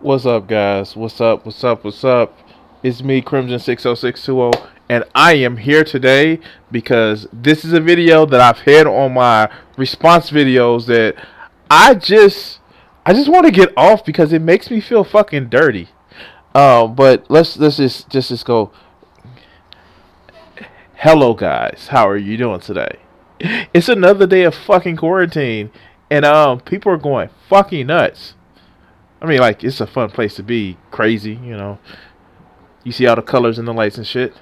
What's up, guys? What's up? What's up? What's up? It's me, Crimson60620, and I am here today because this is a video that I've had on my response videos that I just, I just want to get off because it makes me feel fucking dirty. But let's just go. Hello, guys. How are you doing today? It's another day of fucking quarantine, and people are going fucking nuts. I mean, like, it's a fun place to be. Crazy, you know. You see all the colors and the lights and shit.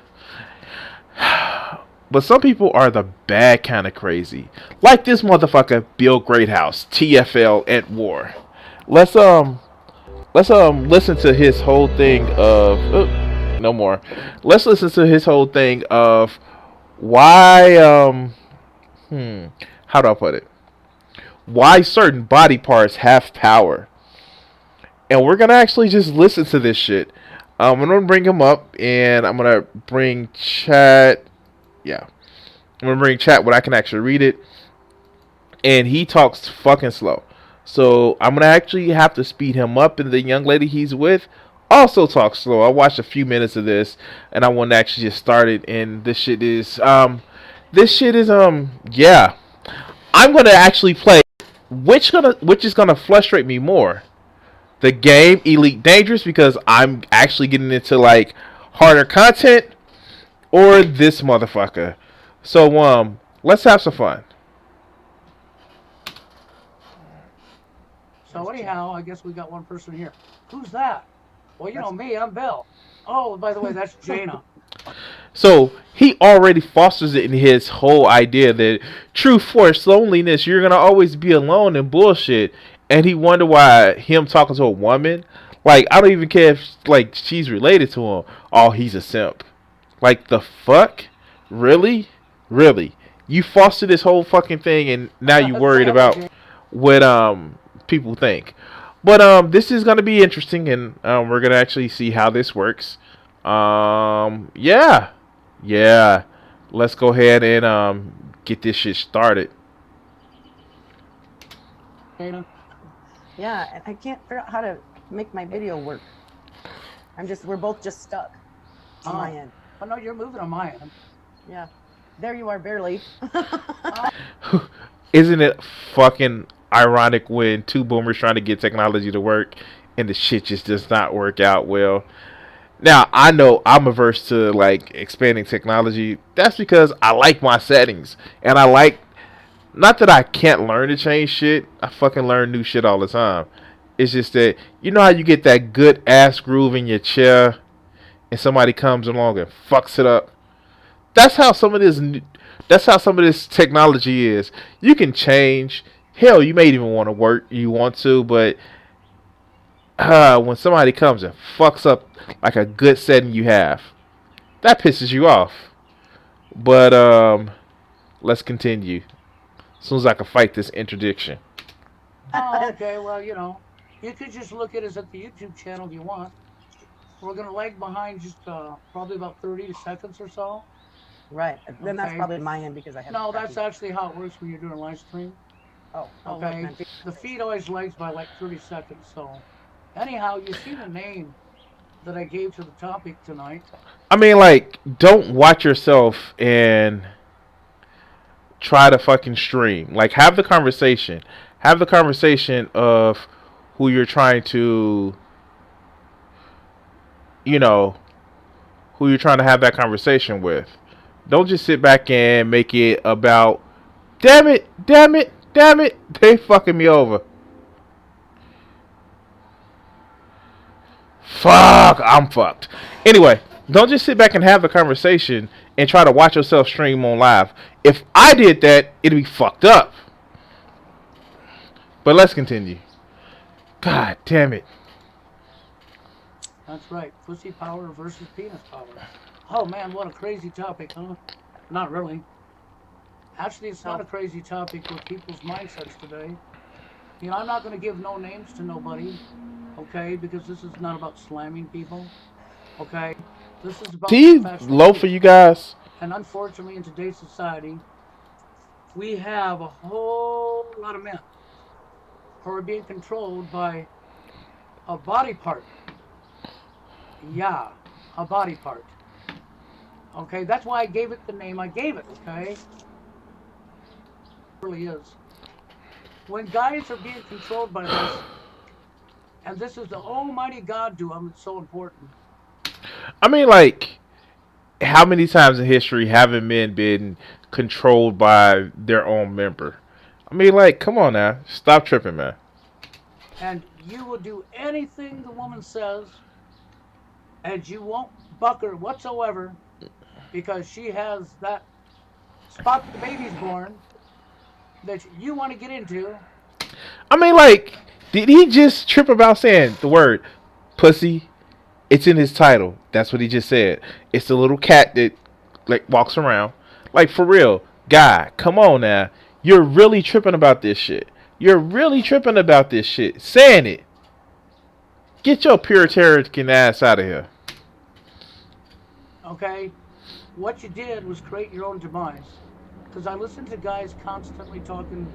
But some people are the bad kind of crazy. Like this motherfucker, Bill Greathouse, TFL at war. Let's listen to his whole thing of no more. Let's listen to his whole thing of why how do I put it? Why certain body parts have power. And we're gonna actually just listen to this shit. I'm gonna bring him up, and I'm gonna bring chat. Yeah, I'm gonna bring chat when I can actually read it. And he talks fucking slow, so I'm gonna actually have to speed him up. And the young lady he's with also talks slow. I watched a few minutes of this, and I want to actually just start it. And this shit is yeah. I'm gonna actually play. Which is gonna frustrate me more, the game Elite Dangerous, because I'm actually getting into like harder content, or this motherfucker. So let's have some fun. So anyhow, I guess we got one person here. Who's that? Well, you know me, I'm Bill. Oh, by the way, that's Jaina. So he already fosters it in his whole idea that true force loneliness, you're gonna always be alone and bullshit. And he wonder why him talking to a woman, like, I don't even care if like she's related to him. Oh, he's a simp. Like, the fuck? Really? Really? You fostered this whole fucking thing, and now you worried Sorry, about Jaina. what people think. But this is gonna be interesting, and we're gonna actually see how this works. Yeah, yeah. Let's go ahead and get this shit started. Jaina. Yeah, and I can't figure out how to make my video work. We're both just stuck on my end. Oh no, you're moving on my end. Yeah. There you are, barely. Isn't it fucking ironic when two boomers trying to get technology to work and the shit just does not work out well? Now, I know I'm averse to like expanding technology. That's because I like my settings, and I like, not that I can't learn to change shit. I fucking learn new shit all the time. It's just that, you know how you get that good ass groove in your chair and somebody comes along and fucks it up. That's how some of this. That's how some of this technology is. You can change. Hell, you may even want to work. You want to, but when somebody comes and fucks up like a good setting you have, that pisses you off. But let's continue. As soon as I can fight this interdiction. Oh, okay. Well, you could just look at us at the YouTube channel if you want. We're gonna lag behind just probably about 30 seconds or so. Right. Then that's Okay. probably my end because I have. No, that's actually how it works when you're doing a live stream. Oh, look, Okay. man. The feed always lags by like 30 seconds. So, anyhow, you see the name that I gave to the topic tonight. I mean, like, don't watch yourself and try to fucking stream. Like, have the conversation. Have the conversation of who you're trying to, you know, who you're trying to have that conversation with. Don't just sit back and make it about, damn it, damn it, damn it, they fucking me over. Fuck, I'm fucked. Anyway, don't just sit back and have the conversation and try to watch yourself stream on live. If I did that, it'd be fucked up. But let's continue. God damn it. That's right. Pussy power versus penis power. Oh man, what a crazy topic, huh? Not really. Actually, it's not a crazy topic with people's mindsets today. I'm not going to give no names to nobody, okay? Because this is not about slamming people, okay? This is about See, professional low for people. you guys. And unfortunately, in today's society, we have a whole lot of men who are being controlled by a body part. Yeah, a body part. Okay, that's why I gave it the name I gave it, okay? It really is. When guys are being controlled by this, and this is the Almighty God to them, it's so important. I mean, like, how many times in history haven't men been controlled by their own member? I mean, like, come on now, stop tripping, man. And you will do anything the woman says, and you won't buck her whatsoever because she has that spot the baby's born that you want to get into. I mean, like, did he just trip about saying the word pussy? It's in his title. That's what he just said. It's the little cat that like walks around. Like for real, guy, come on now. You're really tripping about this shit. You're really tripping about this shit. Saying it. Get your Puritanican ass out of here. Okay? What you did was create your own demise. Because I listen to guys constantly talking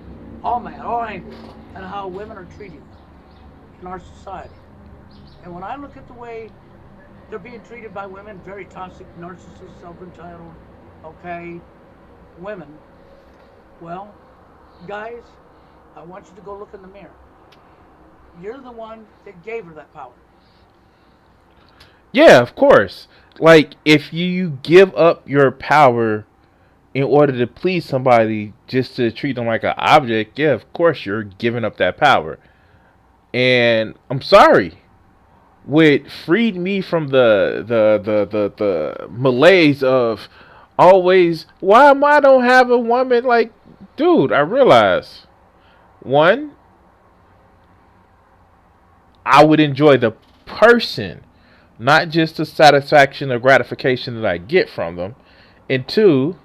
all mad, all angry, and how women are treated in our society. And when I look at the way they're being treated by women, very toxic, narcissist, self-entitled, okay, women, well, guys, I want you to go look in the mirror. You're the one that gave her that power. Yeah, of course. Like if you give up your power in order to please somebody just to treat them like an object, yeah, of course you're giving up that power. And I'm sorry. What freed me from the malaise of always why am I don't have a woman, like, dude, I realize one, I would enjoy the person, not just the satisfaction or gratification that I get from them. And two,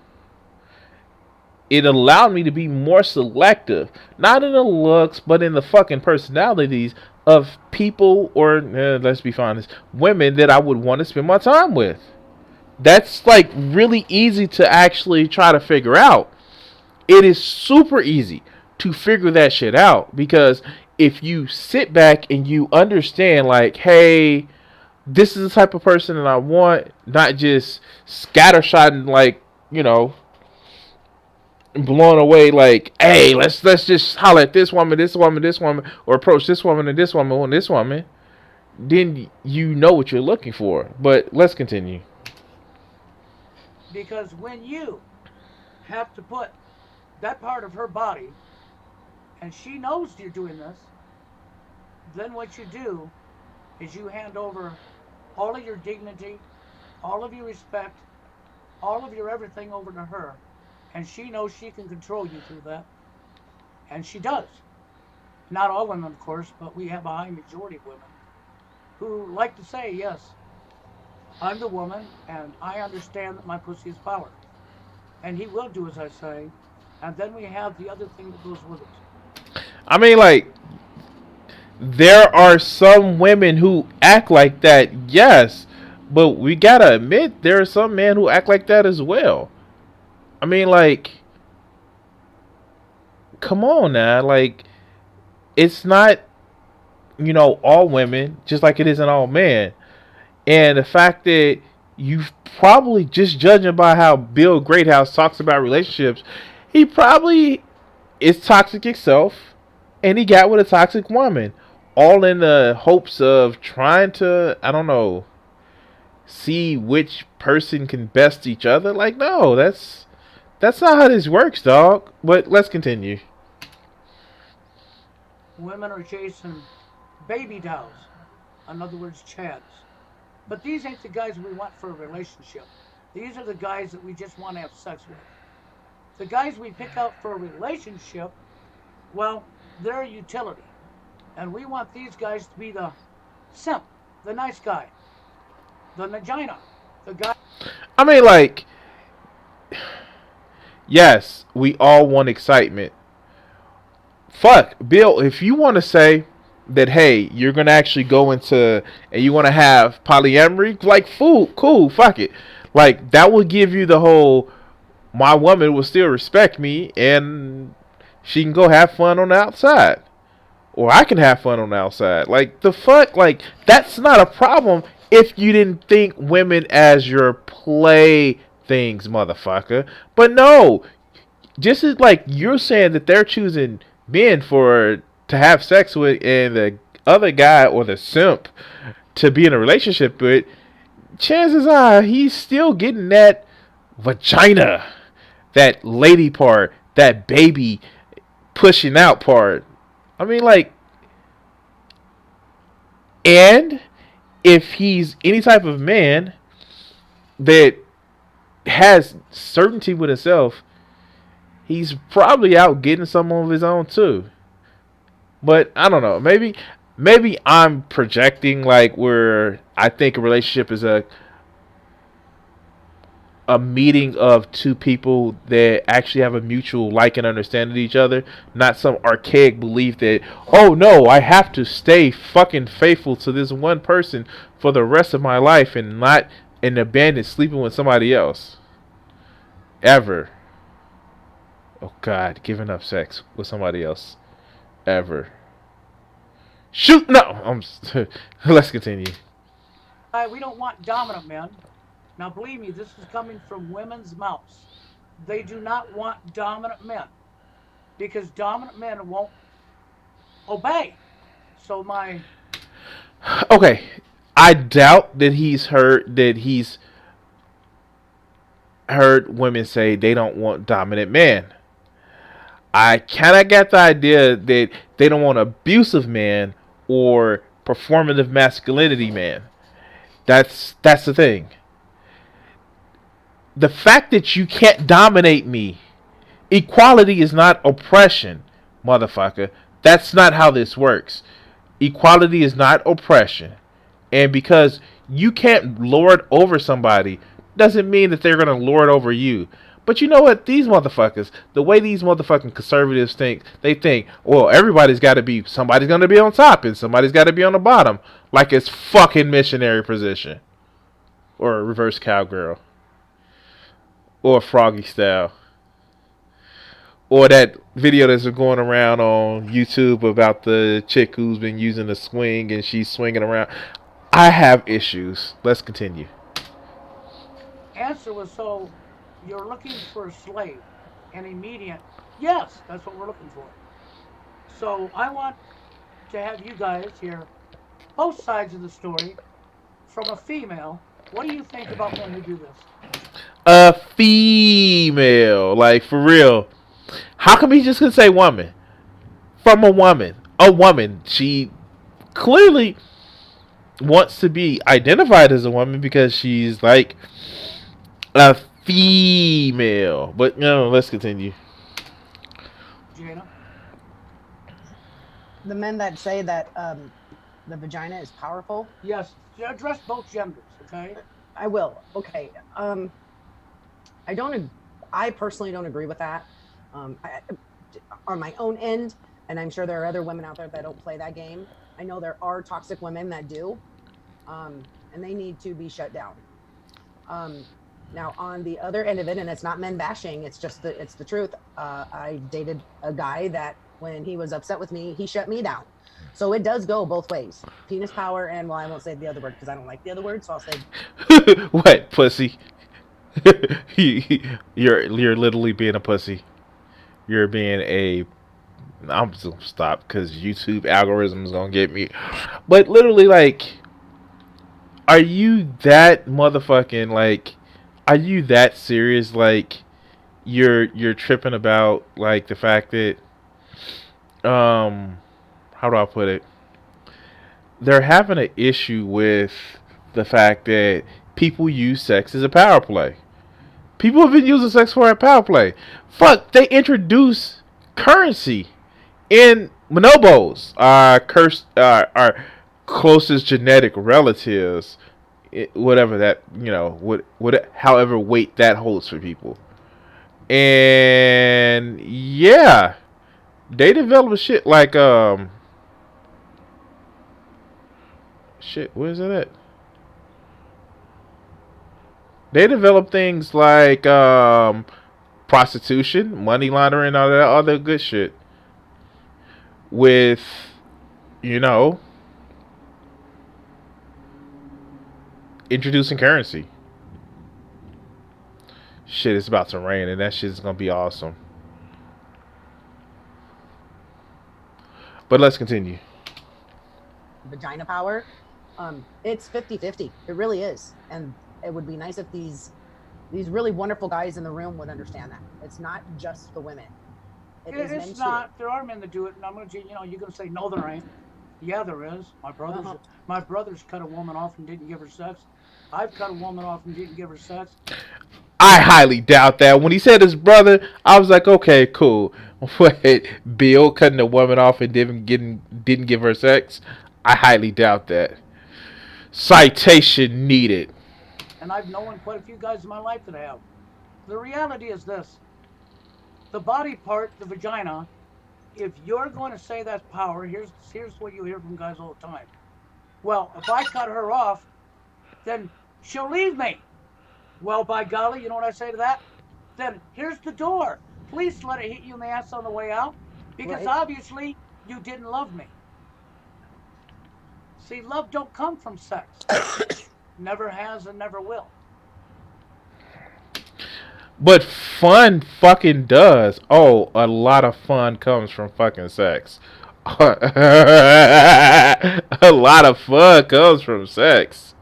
it allowed me to be more selective, not in the looks, but in the fucking personalities of people, or let's be honest, women that I would want to spend my time with. That's like really easy to actually try to figure out. It is super easy to figure that shit out because if you sit back and you understand, like, hey, this is the type of person that I want, not just scattershotting, like, you know, blown away, like, hey, let's just holler at this woman, this woman, this woman, or approach this woman and this woman and this woman. Then you know what you're looking for. But let's continue. Because when you have to put that part of her body, and she knows you're doing this, then what you do is you hand over all of your dignity, all of your respect, all of your everything over to her. And she knows she can control you through that. And she does. Not all women, of course, but we have a high majority of women who like to say, yes, I'm the woman, and I understand that my pussy is power. And he will do as I say. And then we have the other thing that goes with it. I mean, like, there are some women who act like that, yes. But we gotta admit, there are some men who act like that as well. I mean, like, come on now. Like, it's not, all women, just like it isn't all men. And the fact that you probably, just judging by how Bill Greathouse talks about relationships, he probably is toxic himself, and he got with a toxic woman, all in the hopes of trying to, I don't know, see which person can best each other. Like, no, that's not how this works, dog. But let's continue. Women are chasing baby dolls. In other words, chads. But these ain't the guys we want for a relationship. These are the guys that we just want to have sex with. The guys we pick out for a relationship, well, they're a utility. And we want these guys to be the simp, the nice guy, the vagina, the guy. I mean, like, yes, we all want excitement. Fuck, Bill, if you want to say that, hey, you're going to actually go into, and you want to have polyamory, like, cool, fuck it. Like, that will give you the whole, my woman will still respect me, and she can go have fun on the outside. or I can have fun on the outside. Like, the fuck? Like, that's not a problem if you didn't think women as your play things, motherfucker. But no, just as like you're saying that they're choosing men for to have sex with, and the other guy or the simp to be in a relationship with, chances are he's still getting that vagina, that lady part, that baby pushing out part. I mean, like, and if he's any type of man that has certainty with himself, he's probably out getting some of his own too. But I don't know. Maybe I'm projecting, like, where I think a relationship is a meeting of two people that actually have a mutual like and understanding of each other, not some archaic belief that, oh no, I have to stay fucking faithful to this one person for the rest of my life and not and abandon sleeping with somebody else. Ever. Oh god, giving up sex with somebody else. Ever. Shoot! No! Let's continue. We don't want dominant men. Now, believe me, this is coming from women's mouths. They do not want dominant men because dominant men won't obey. So Okay, I doubt that he's heard women say they don't want dominant men. I kind of got the idea that they don't want abusive man or performative masculinity man. That's the thing. The fact that you can't dominate me, equality is not oppression, motherfucker. That's not how this works. Equality is not oppression. And because you can't lord over somebody doesn't mean that they're going to lord over you. But you know what? These motherfuckers, the way these motherfucking conservatives think, they think, well, somebody's going to be on top and somebody's got to be on the bottom. Like it's fucking missionary position. Or a reverse cowgirl. Or froggy style. Or that video that's going around on YouTube about the chick who's been using the swing and she's swinging around. I have issues. Let's continue. answer was, so you're looking for a slave, an immediate. Yes, that's what we're looking for. So I want to have you guys hear both sides of the story from a female. What do you think about men who do this? A female, like, for real. How come he just couldn't say woman? From a woman. A woman. She clearly wants to be identified as a woman because she's like a female. But no, let's continue. Jana? The men that say that the vagina is powerful. Yes, address both genders, okay? I will. Okay. I don't. I personally don't agree with that. On my own end, and I'm sure there are other women out there that don't play that game. I know there are toxic women that do, and they need to be shut down. Now, on the other end of it, and it's not men bashing, it's just it's the truth. I dated a guy that when he was upset with me, he shut me down. So it does go both ways. Penis power, and well, I won't say the other word because I don't like the other word, so I'll say what, pussy? You're literally being a pussy. You're being a. I'm just gonna stop because YouTube algorithm is gonna get me. But literally, like, are you that motherfucking like? Are you that serious? Like, you're tripping about like the fact that how do I put it? They're having an issue with the fact that people use sex as a power play. People have been using sex for a power play. Fuck, they introduced currency in bonobos, our closest genetic relatives, whatever that, however weight that holds for people. And yeah, they develop shit like shit. Where is it at? They develop things like prostitution, money laundering, all that other good shit with you know, introducing currency. Shit, it's about to rain, and that shit's gonna be awesome. But let's continue. Vagina power. It's 50-50. It really is. And it would be nice if these really wonderful guys in the room would understand that. It's not just the women. It's not. There are men that do it, and I'm gonna, you're gonna say no, there ain't. Yeah, there is. My brother's cut a woman off and didn't give her sex. I've cut a woman off and didn't give her sex. I highly doubt that. When he said his brother, I was like, okay, cool. Wait, Bill cutting a woman off and didn't give her sex? I highly doubt that. Citation needed. And I've known quite a few guys in my life that have. The reality is this: the body part, the vagina. If you're going to say that's power, here's what you hear from guys all the time. Well, if I cut her off, then she'll leave me. Well, by golly, you know what I say to that? Then here's the door. Please let it hit you in the ass on the way out, because obviously you didn't love me. See, love don't come from sex. Never has and never will. But fun fucking does. Oh, a lot of fun comes from fucking sex. A lot of fun comes from sex.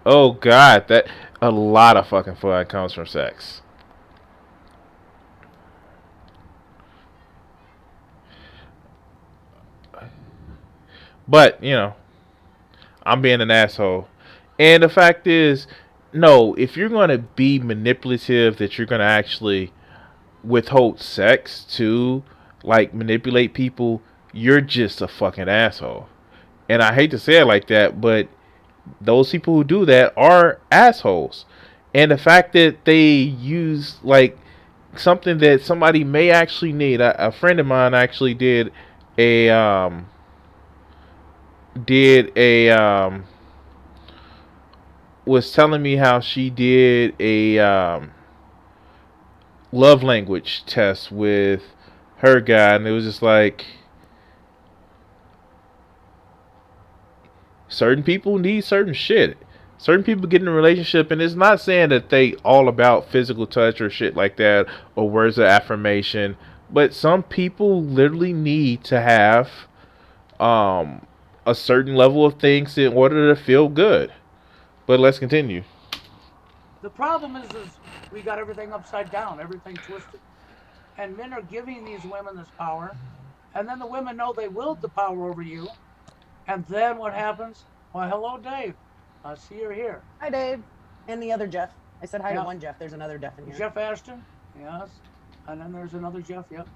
Oh god, that a lot of fucking fun comes from sex. But, I'm being an asshole. And the fact is, no, if you're going to be manipulative, that you're going to actually withhold sex to, like, manipulate people, you're just a fucking asshole. And I hate to say it like that, but those people who do that are assholes. And the fact that they use, like, something that somebody may actually need. A friend of mine actually a, did a, was telling me how she did a love language test with her guy, and it was just like certain people need certain shit. Certain people get in a relationship, and it's not saying that they all about physical touch or shit like that or words of affirmation, but some people literally need to have a certain level of things in order to feel good. But let's continue. The problem is we got everything upside down, everything twisted. And men are giving these women this power, and then the women know they willed the power over you. And then what happens? Well, hello, Dave. I see you're here. Hi, Dave. And the other Jeff. I said hi to one Jeff. There's another Jeff in here. Jeff Ashton? Yes. And then there's another Jeff, yep.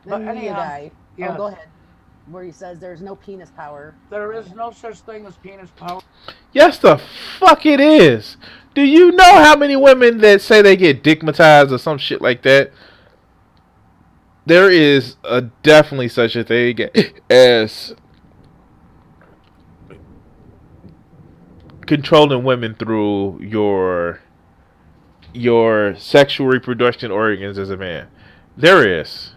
Then but anyhow, guy. Yes. Oh, go ahead. Where he says there's no penis power. There is no such thing as penis power. Yes, the fuck it is. Do you know how many women that say they get dickmatized or some shit like that? There is definitely such a thing as controlling women through your sexual reproduction organs as a man. There is.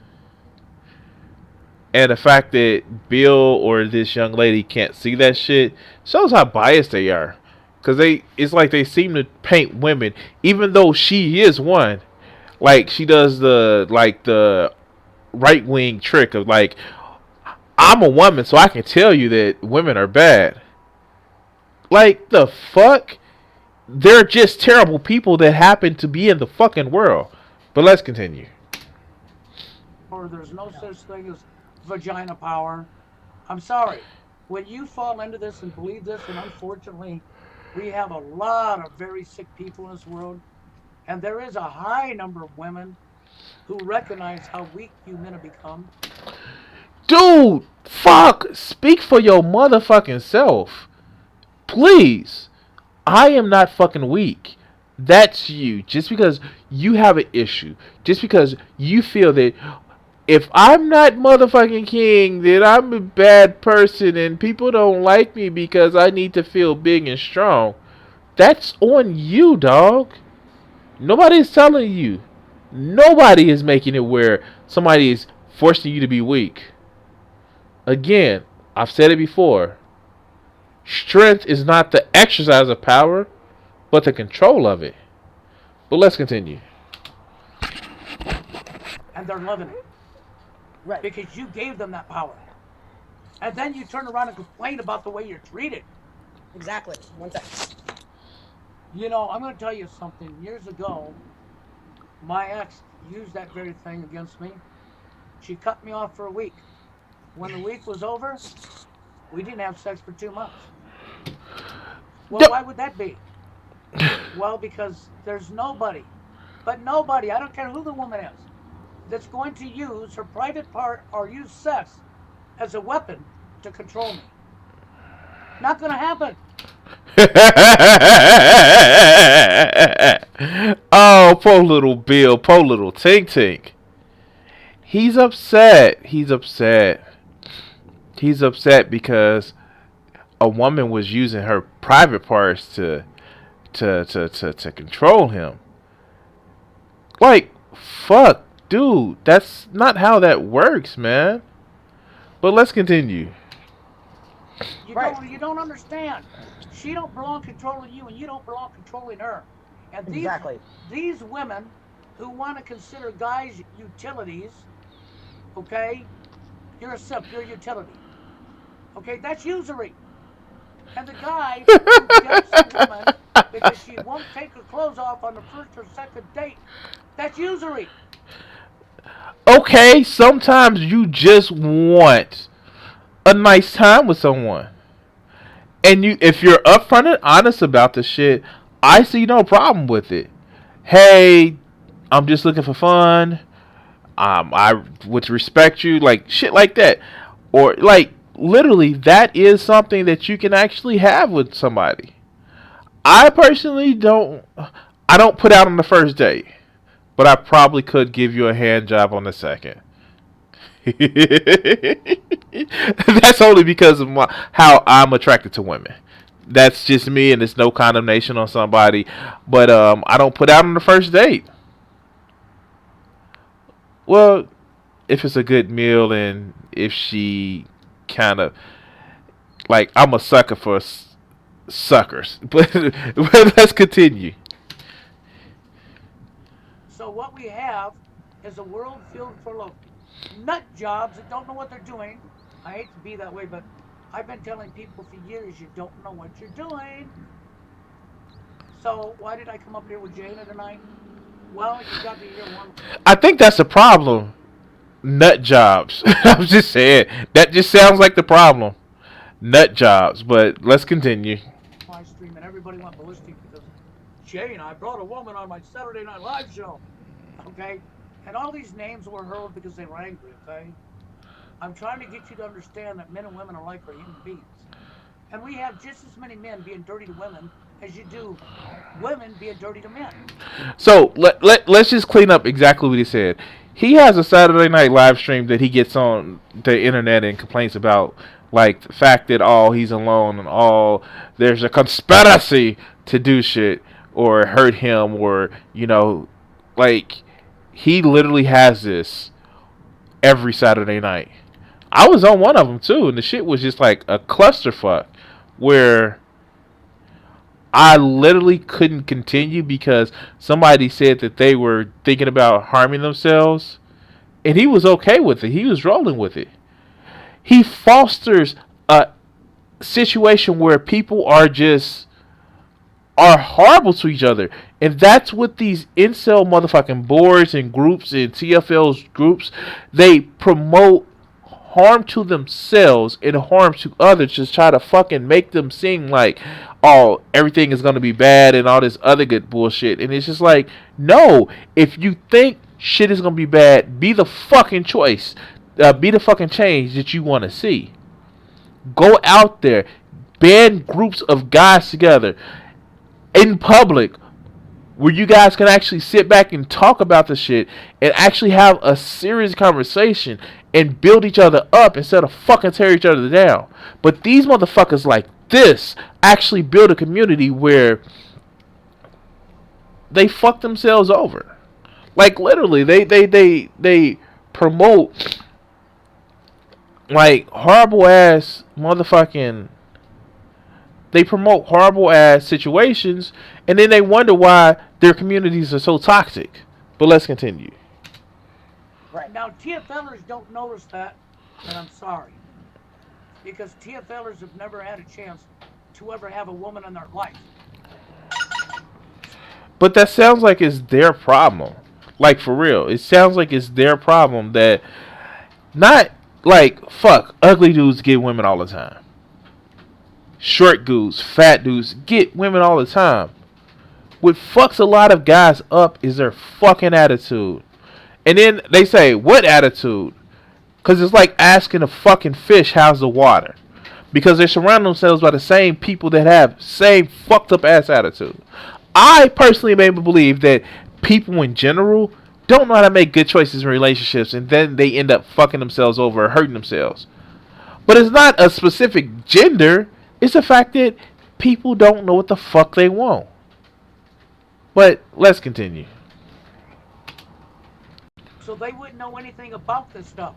And the fact that Bill or this young lady can't see that shit shows how biased they are. Because it's like they seem to paint women, even though she is one, like she does the right wing trick of like, I'm a woman, so I can tell you that women are bad. Like, the fuck? They're just terrible people that happen to be in the fucking world. But let's continue. Or there's no such thing as vagina power. I'm sorry. When you fall into this and believe this, and unfortunately, we have a lot of very sick people in this world, and there is a high number of women who recognize how weak you men have become. Dude, fuck, speak for your motherfucking self. Please. I am not fucking weak. That's you. Just because you have an issue, just because you feel that if I'm not motherfucking king, then I'm a bad person and people don't like me because I need to feel big and strong. That's on you, dog. Nobody's telling you. Nobody is making it where somebody is forcing you to be weak. Again, I've said it before. Strength is not the exercise of power, but the control of it. But let's continue. And they're loving it. Right. Because you gave them that power. And then you turn around and complain about the way you're treated. Exactly. One sec. You know, I'm going to tell you something. Years ago, my ex used that very thing against me. She cut me off for a week. When the week was over, we didn't have sex for 2 months. Well, Yep. why would that be? Well, because there's nobody, but nobody, I don't care who the woman is, that's going to use her private part or use sex as a weapon to control me. Not going to happen. Oh, poor little Bill, poor little Tink Tink. He's upset. He's upset. He's upset because a woman was using her private parts to control him. Like, fuck, dude, that's not how that works, man. But let's continue. You don't understand. She don't belong controlling you, and you don't belong controlling her. And these women who want to consider guys utilities, okay, you're a simp, you're a utility. Okay, that's usury. And the guy who gets a woman because she won't take her clothes off on the first or second date, that's usury. Okay, sometimes you just want a nice time with someone. And if you're upfront and honest about the shit, I see no problem with it. Hey, I'm just looking for fun. I would respect you, like shit like that. Or like literally that is something that you can actually have with somebody. I personally don't put out on the first date, but I probably could give you a hand job on the second. That's only because of how I'm attracted to women. That's just me, and it's no condemnation on somebody. But I don't put out on the first date. Well, if it's a good meal and if she kind of like, I'm a sucker for suckers. But let's continue. So what we have is a world filled full of nut jobs that don't know what they're doing. I hate to be that way, but I've been telling people for years you don't know what you're doing. So why did I come up here with Jana tonight? Well, you got to hear one. I think that's the problem. Nut jobs. I was just saying. That just sounds like the problem. Nut jobs. But let's continue. My stream and everybody went ballistic because Jane, I brought a woman on my Saturday Night Live show. Okay? And all these names were hurled because they were angry, okay? I'm trying to get you to understand that men and women are like our human beings. And we have just as many men being dirty to women as you do women being dirty to men. So let's just clean up exactly what he said. He has a Saturday Night Live stream that he gets on the internet and complains about, like the fact that he's alone and there's a conspiracy to do shit or hurt him, or like he literally has this every Saturday night. I was on one of them too, and the shit was just like a clusterfuck where I literally couldn't continue because somebody said that they were thinking about harming themselves, and he was okay with it. He was rolling with it. He fosters a situation where people are horrible to each other, and that's what these incel motherfucking boards and groups and TFL's groups, they promote harm to themselves and harm to others, just try to fucking make them seem like, oh, everything is gonna be bad and all this other good bullshit. And it's just like, no, if you think shit is gonna be bad, be the fucking choice, be the fucking change that you want to see. Go out there, band groups of guys together in public where you guys can actually sit back and talk about the shit and actually have a serious conversation and build each other up instead of fucking tear each other down. But these motherfuckers like this actually build a community where they fuck themselves over. Like literally, they promote like horrible ass motherfucking. They promote horrible ass situations, and then they wonder why their communities are so toxic. But let's continue. Right. Now, TFLers don't notice that, and I'm sorry. Because TFLers have never had a chance to ever have a woman in their life. But that sounds like it's their problem. Like for real, it sounds like it's their problem that not like fuck ugly dudes get women all the time. Short dudes, fat dudes get women all the time. What fucks a lot of guys up is their fucking attitude. And then they say, what attitude? Because it's like asking a fucking fish how's the water. Because they surround themselves by the same people that have same fucked up ass attitude. I personally am able to believe that people in general don't know how to make good choices in relationships, and then they end up fucking themselves over or hurting themselves. But it's not a specific gender. It's the fact that people don't know what the fuck they want. But let's continue. So they wouldn't know anything about this stuff.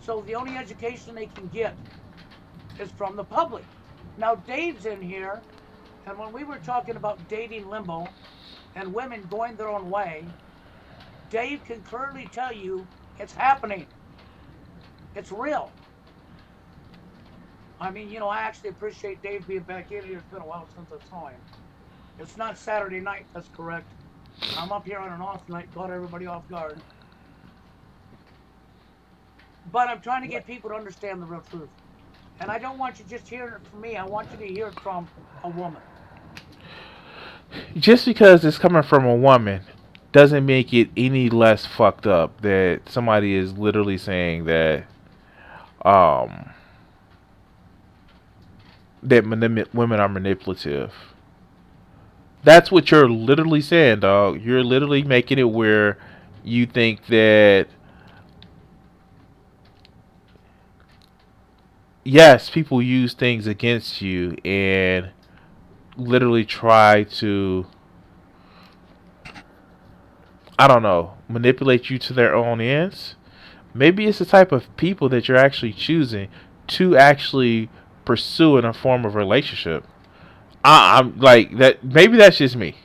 So the only education they can get is from the public. Now, Dave's in here, and when we were talking about dating limbo and women going their own way, Dave can clearly tell you it's happening. It's real. I mean, you know, I actually appreciate Dave being back in here. It's been a while since I saw him. It's not Saturday night, that's correct. I'm up here on an off night, caught everybody off guard. But I'm trying to get people to understand the real truth. And I don't want you just hearing it from me. I want you to hear it from a woman. Just because it's coming from a woman doesn't make it any less fucked up that somebody is literally saying that women are manipulative. That's what you're literally saying, dog. You're literally making it where you think that yes, people use things against you and literally try to, I don't know, manipulate you to their own ends. Maybe it's the type of people that you're actually choosing to actually pursue in a form of relationship. I'm like that. Maybe that's just me.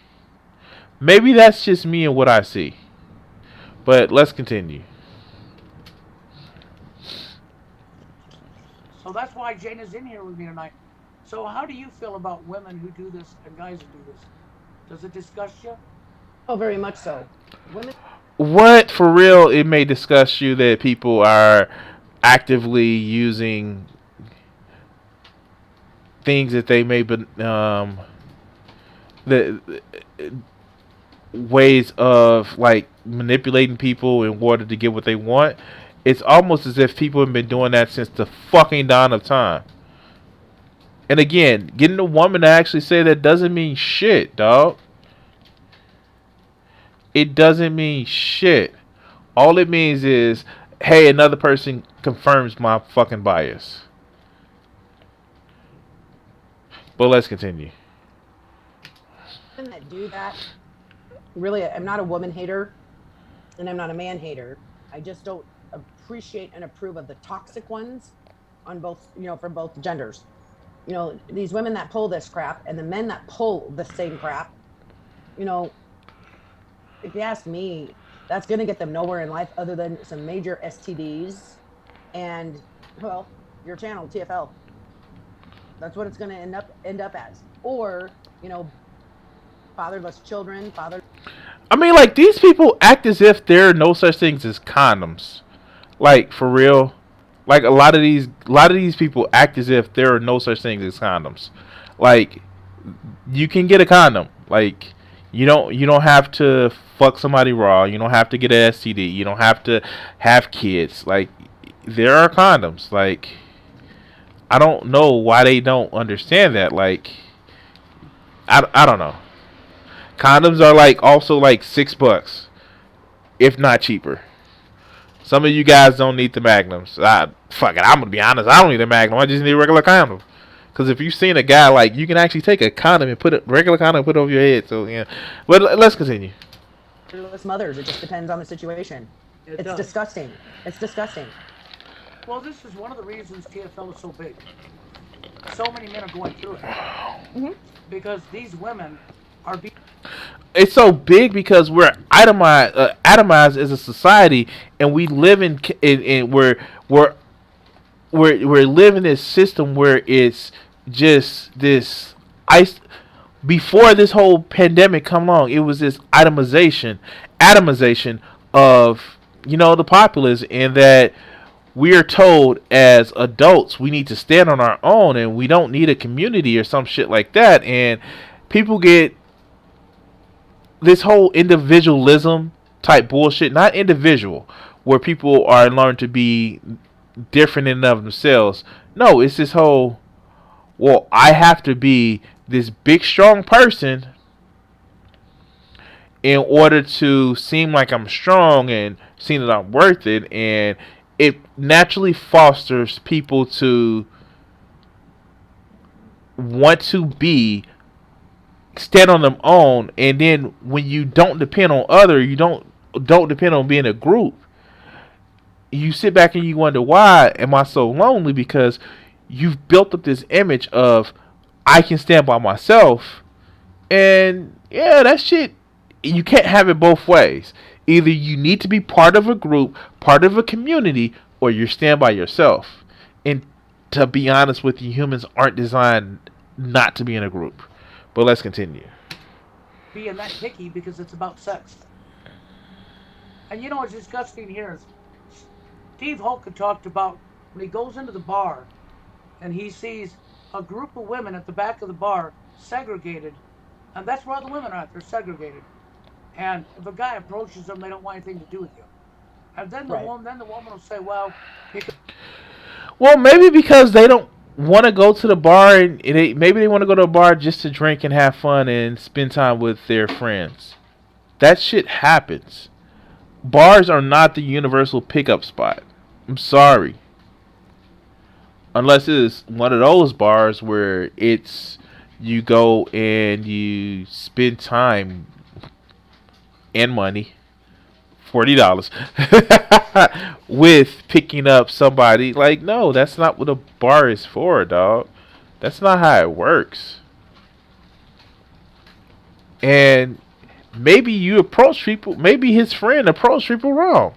Maybe that's just me and what I see. But let's continue. So that's why Jane is in here with me tonight. So how do you feel about women who do this and guys who do this? Does it disgust you? Oh, very much so. Women. What for real? It may disgust you that people are actively using things that they may be the ways of like manipulating people in order to get what they want. It's almost as if people have been doing that since the fucking dawn of time. And again, getting a woman to actually say that doesn't mean shit, dog. It doesn't mean shit. All it means is, hey, another person confirms my fucking bias. But let's continue. Women that do that, really, I'm not a woman hater, and I'm not a man hater. I just don't appreciate and approve of the toxic ones on both, for both genders. These women that pull this crap and the men that pull the same crap, if you ask me, that's going to get them nowhere in life other than some major STDs and, well, your channel, TFL. That's what it's going to end up as. Or, fatherless children, I mean, like, these people act as if there are no such things as condoms. Like, for real. Like, a lot of these people act as if there are no such things as condoms. Like, you can get a condom. Like, you don't have to fuck somebody raw. You don't have to get an STD. You don't have to have kids. Like, there are condoms. Like, I don't know why they don't understand that. Like, I don't know. Condoms are like also like $6, if not cheaper. Some of you guys don't need the magnums. Fuck it, I'm gonna be honest. I don't need a magnum. I just need a regular condom. Because if you've seen a guy, like, you can actually take a condom and put a regular condom and put it over your head. So yeah, but let's continue. fatherless mothers. It just depends on the situation. It's disgusting. It's disgusting. Well, this is one of the reasons TFL is so big. So many men are going through it Hmm. because these women are being. It's so big because we're atomized as a society, and we live in we're living this system where it's just this ice. Before this whole pandemic come along, it was this atomization of the populace, and that we are told as adults we need to stand on our own and we don't need a community or some shit like that, and people get this whole individualism type bullshit, not individual, where people are learned to be different in and of themselves. No, it's this whole, well, I have to be this big strong person in order to seem like I'm strong and seem that I'm worth it, and it naturally fosters people to want to be stand on their own, and then when you don't depend on other, you don't depend on being a group, you sit back and you wonder, why am I so lonely? Because you've built up this image of, I can stand by myself. And yeah, that shit, you can't have it both ways. Either you need to be part of a group, part of a community, or you stand by yourself. And to be honest with you, humans aren't designed not to be in a group. But let's continue. being that picky because it's about sex. And you know what's disgusting here is Steve Hulk talked about when he goes into the bar and he sees a group of women at the back of the bar segregated, and that's where all the women are at. They're segregated, and if a guy approaches them, they don't want anything to do with you. And then Right. the woman will say, "Well, because Well, maybe because they don't want to go to the bar, and maybe they want to go to a bar just to drink and have fun and spend time with their friends. That shit happens. Bars are not the universal pickup spot. I'm sorry. Unless it's one of those bars where it's you go and you spend time and money, $40, with picking up somebody. Like, no, that's not what a bar is for, dog. That's not how it works. And maybe you approach people. Maybe his friend approached people wrong.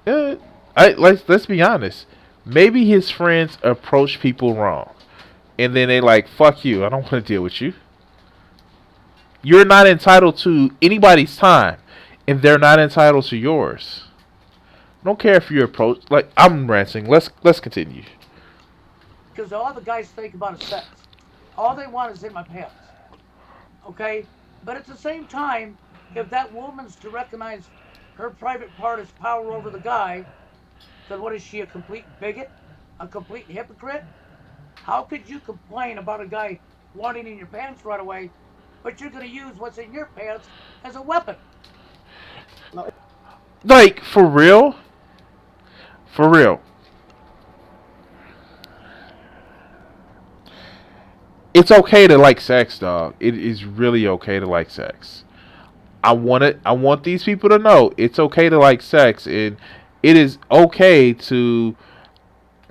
Let's be honest. Maybe his friends approach people wrong, and then they like, fuck you. I don't want to deal with you. You're not entitled to anybody's time, and they're not entitled to yours. I don't care if you approach. Like, I'm ranting. Let's continue. all the guys think about is sex. All they want is in my pants." Okay, but at the same time, if that woman's to recognize her private part as power over the guy, then what is she, a complete bigot? A complete hypocrite? How could you complain about a guy wanting in your pants right away, but you're going to use what's in your pants as a weapon? No, Like, for real? For real. It's okay to like sex, dog. It is really okay to like sex. I want it. I want these people to know it's okay to like sex, and it is okay to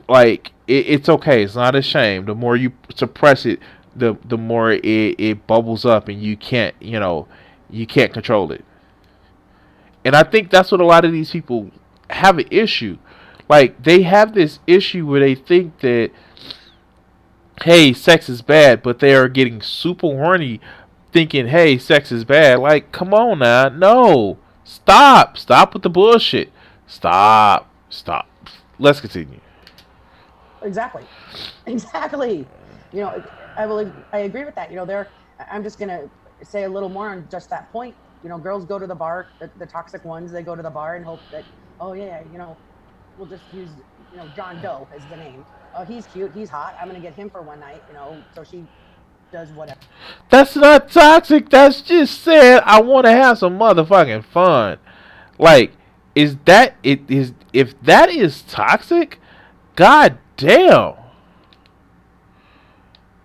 like. It's okay. It's not a shame. The more you suppress it, the more it bubbles up, and you can't control it. And I think that's what a lot of these people have an issue. Like, they have this issue where they think that, hey, sex is bad, but they are getting super horny thinking, hey, sex is bad. Like, come on now. No. Stop. Stop with the bullshit. Stop. Stop. Let's continue. exactly, exactly. You know, I agree with that. You know, I'm just gonna say a little more on just that point. You know, girls go to the bar, the toxic ones. They go to the bar and hope that, oh yeah, you know, we'll just use, you know, John Doe as the name. Oh, he's cute, he's hot. I'm gonna get him for one night. You know, so she does whatever. That's not toxic. That's just saying I want to have some motherfucking fun. Like, is that it? Is if that is toxic? God damn.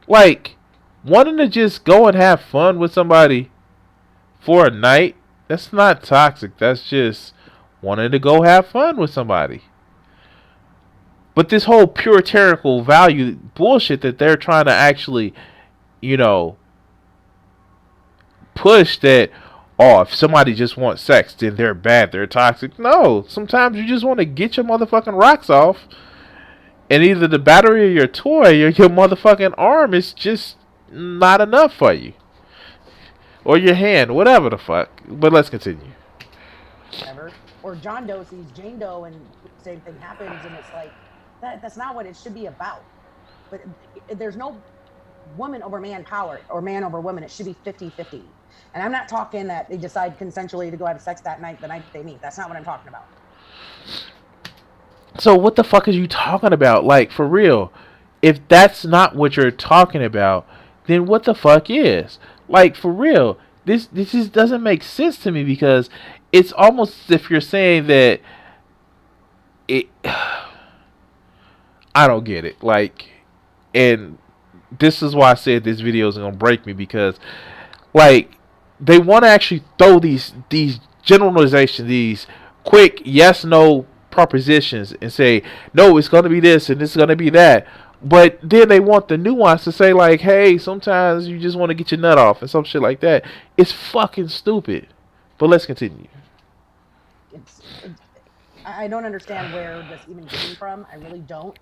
Like, wanting to just go and have fun with somebody for a night, that's not toxic. That's just wanting to go have fun with somebody. But this whole puritanical value bullshit that they're trying to actually, you know, push that, oh, if somebody just wants sex, then they're bad, they're toxic. No, sometimes you just want to get your motherfucking rocks off, and either the battery of your toy or your motherfucking arm is just not enough for you. Or your hand, whatever the fuck. But let's continue. Whatever. Or John Doe sees Jane Doe and the same thing happens, and it's like that's not what it should be about. But there's no woman over man power or man over woman. It should be 50-50. And I'm not talking that they decide consensually to go have sex that night, the night they meet. That's not what I'm talking about. So what the fuck are you talking about? Like, for real. If that's not what you're talking about, then what the fuck is? Like, for real. This just doesn't make sense to me, because it's almost as if you're saying that it I don't get it. Like, and this is why I said this video is gonna break me, because like they want to actually throw these generalizations, these quick yes no propositions, and say no, it's gonna be this and it's gonna be that. But then they want the nuance to say like, hey, sometimes you just want to get your nut off and some shit like that. It's fucking stupid. But let's continue. I don't understand where this even came from. I really don't.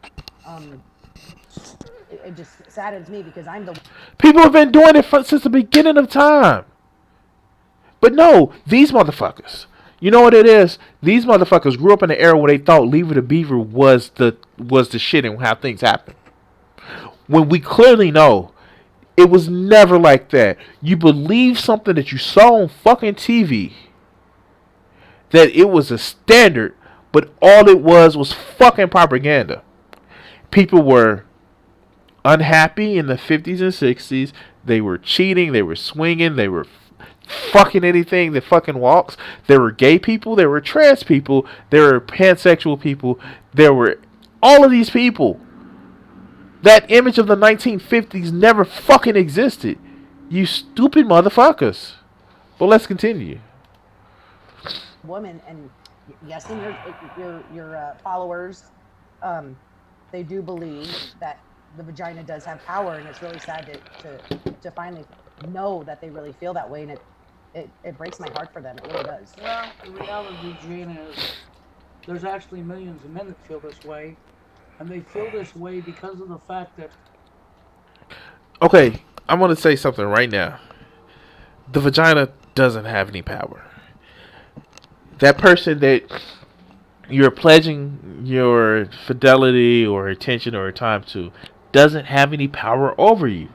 It just saddens me because I'm the People have been doing it since the beginning of time. But no, these motherfuckers. You know what it is? These motherfuckers grew up in an era where they thought Leave It a Beaver was the shit and how things happen. When we clearly know it was never like that. You believe something that you saw on fucking TV, that it was a standard, but all it was fucking propaganda. People were unhappy in the 50s and 60s. They were cheating, they were swinging, they were fucking anything that fucking walks. There were gay people, there were trans people, there were pansexual people, there were all of these people. That image of the 1950s never fucking existed. You stupid motherfuckers. But let's continue. woman, and yes, and your followers, they do believe that the vagina does have power, and it's really sad to finally know that they really feel that way, and it breaks my heart for them. It really does. Well, the reality, Gene, is there's actually millions of men that feel this way, and they feel this way because of the fact that... Okay, I'm going to say something right now. The vagina doesn't have any power. That person that you're pledging your fidelity or attention or time to doesn't have any power over you.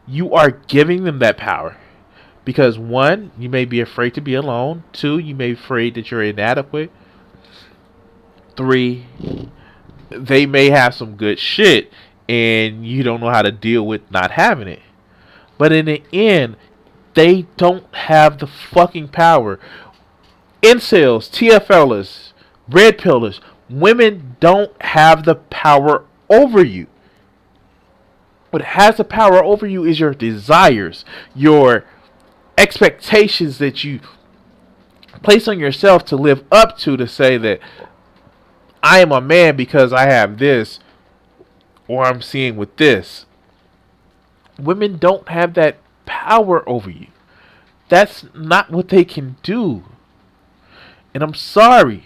You are giving them that power. Because one, you may be afraid to be alone. Two, you may be afraid that you're inadequate. Three, they may have some good shit and you don't know how to deal with not having it. But in the end, they don't have the fucking power. Incels, TFLers, red pillers, women don't have the power over you. What has the power over you is your desires, your expectations that you place on yourself to live up to say that I am a man because I have this, or I'm seeing with this. Women don't have that power over you. That's not what they can do. And I'm sorry.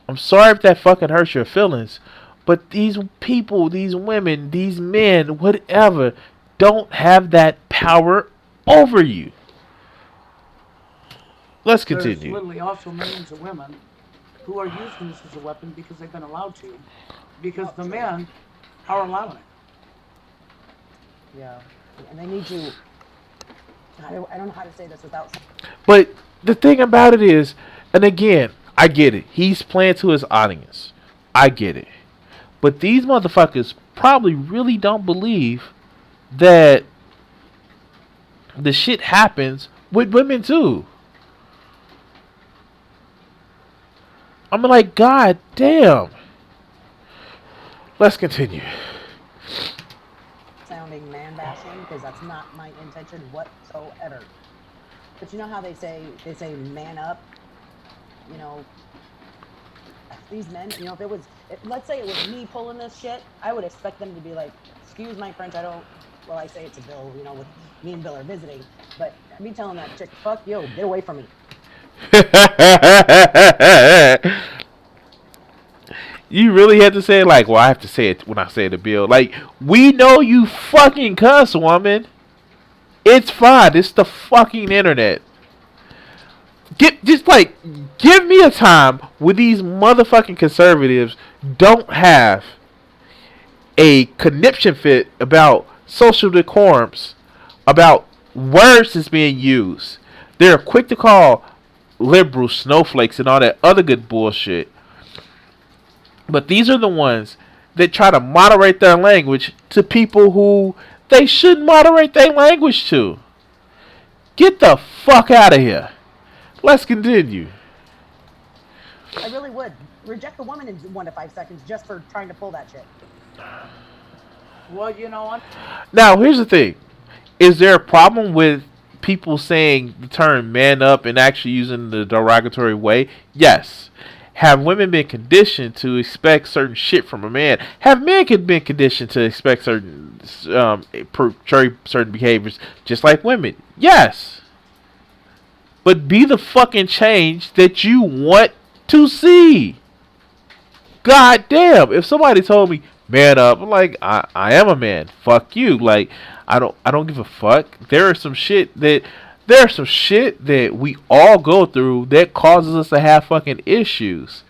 I'm sorry if that fucking hurts your feelings. But these people, these women, these men, whatever, don't have that power over you. Let's continue. There's literally also millions of women who are using this as a weapon because they've been allowed to. Because the men are allowing it. Yeah. And they need to... I don't know how to say this without... But the thing about it is, and again, I get it. He's playing to his audience. I get it. But these motherfuckers probably really don't believe that the shit happens with women too. I'm like, God damn. Let's continue. Sounding man bashing, because that's not my intention whatsoever. But you know how they say man up, you know, these men, if it was, let's say it was me pulling this shit, I would expect them to be like, excuse my French, I don't, well, I say it to Bill, with me and Bill are visiting, but I'd be telling that chick, fuck you, get away from me. You really had to say it like, well, I have to say it when I say the bill. Like, we know you fucking cuss, woman. It's fine. It's the fucking internet. Give me a time where these motherfucking conservatives don't have a conniption fit about social decorums, about words that's being used. They're quick to call liberals snowflakes and all that other good bullshit. But these are the ones that try to moderate their language to people who they shouldn't moderate their language to. Get the fuck out of here. Let's continue. I really would. Reject a woman in 1 to 5 seconds just for trying to pull that shit. Well, Now, here's the thing. Is there a problem with people saying the term man up and actually using the derogatory way? Yes. Have women been conditioned to expect certain shit from a man? Have men been conditioned to expect certain portray certain behaviors just like women? Yes. But be the fucking change that you want to see. God damn. If somebody told me man up, I'm like, I am a man. Fuck you. Like, I don't give a fuck. There's some shit that we all go through that causes us to have fucking issues.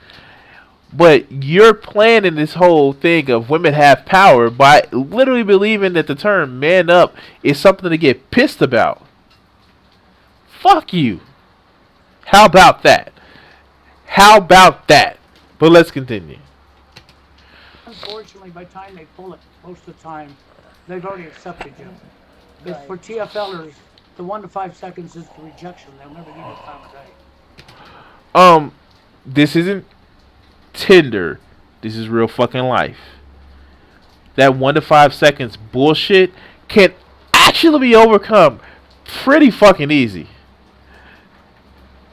But you're planning this whole thing of women have power by literally believing that the term man up is something to get pissed about. Fuck you. How about that? How about that? But let's continue. Unfortunately, by the time they pull it, most of the time, they've already accepted you. Because Right. for TFLers, the 1 to 5 seconds is the rejection. They'll never give you time of day. This isn't Tinder. This is real fucking life. That 1 to 5 seconds bullshit can actually be overcome pretty fucking easy.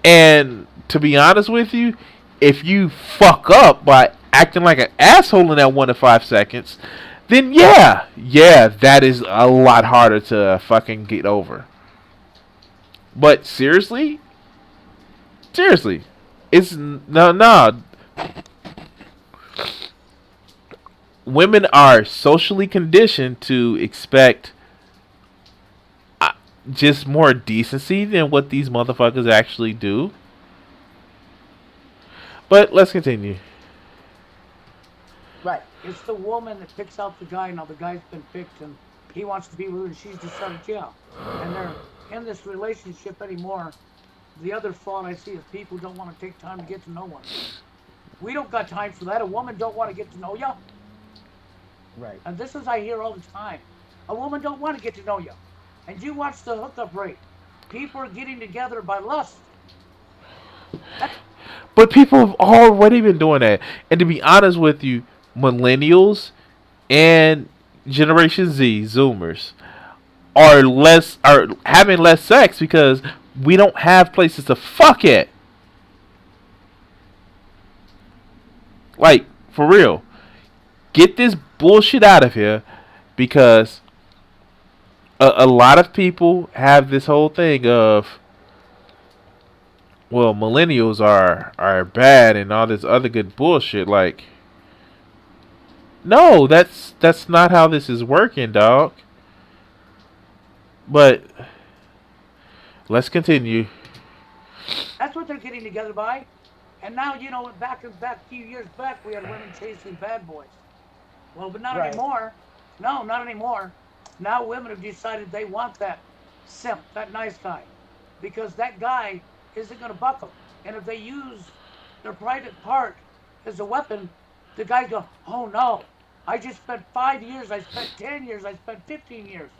And to be honest with you, if you fuck up by acting like an asshole in that 1 to 5 seconds, then yeah, that is a lot harder to fucking get over. But seriously, it's no. Women are socially conditioned to expect just more decency than what these motherfuckers actually do. But let's continue. Right. It's the woman that picks out the guy. Now the guy's been picked and he wants to be with her and she's decided, yeah. And they're in this relationship anymore. The other fault I see is people don't want to take time to get to know one. We don't got time for that. A woman don't want to get to know you. Right. And this is I hear all the time. A woman don't want to get to know you. And you watch the hookup rate. People are getting together by lust. But people have already been doing that. And to be honest with you, millennials and Generation Z, Zoomers, are having less sex because we don't have places to fuck at. Like, for real. Get this bullshit out of here because a lot of people have this whole thing of, well, millennials are bad and all this other good bullshit. Like, no, that's not how this is working, dog. But let's continue. That's what they're getting together by. And now, back a few years back, we had women chasing bad boys. Well, but not Right. anymore. No, not anymore. Now women have decided they want that simp, that nice guy. Because that guy isn't going to buck them. And if they use their private part as a weapon, the guys go, oh no, I just spent 5 years, I spent 10 years, I spent 15 years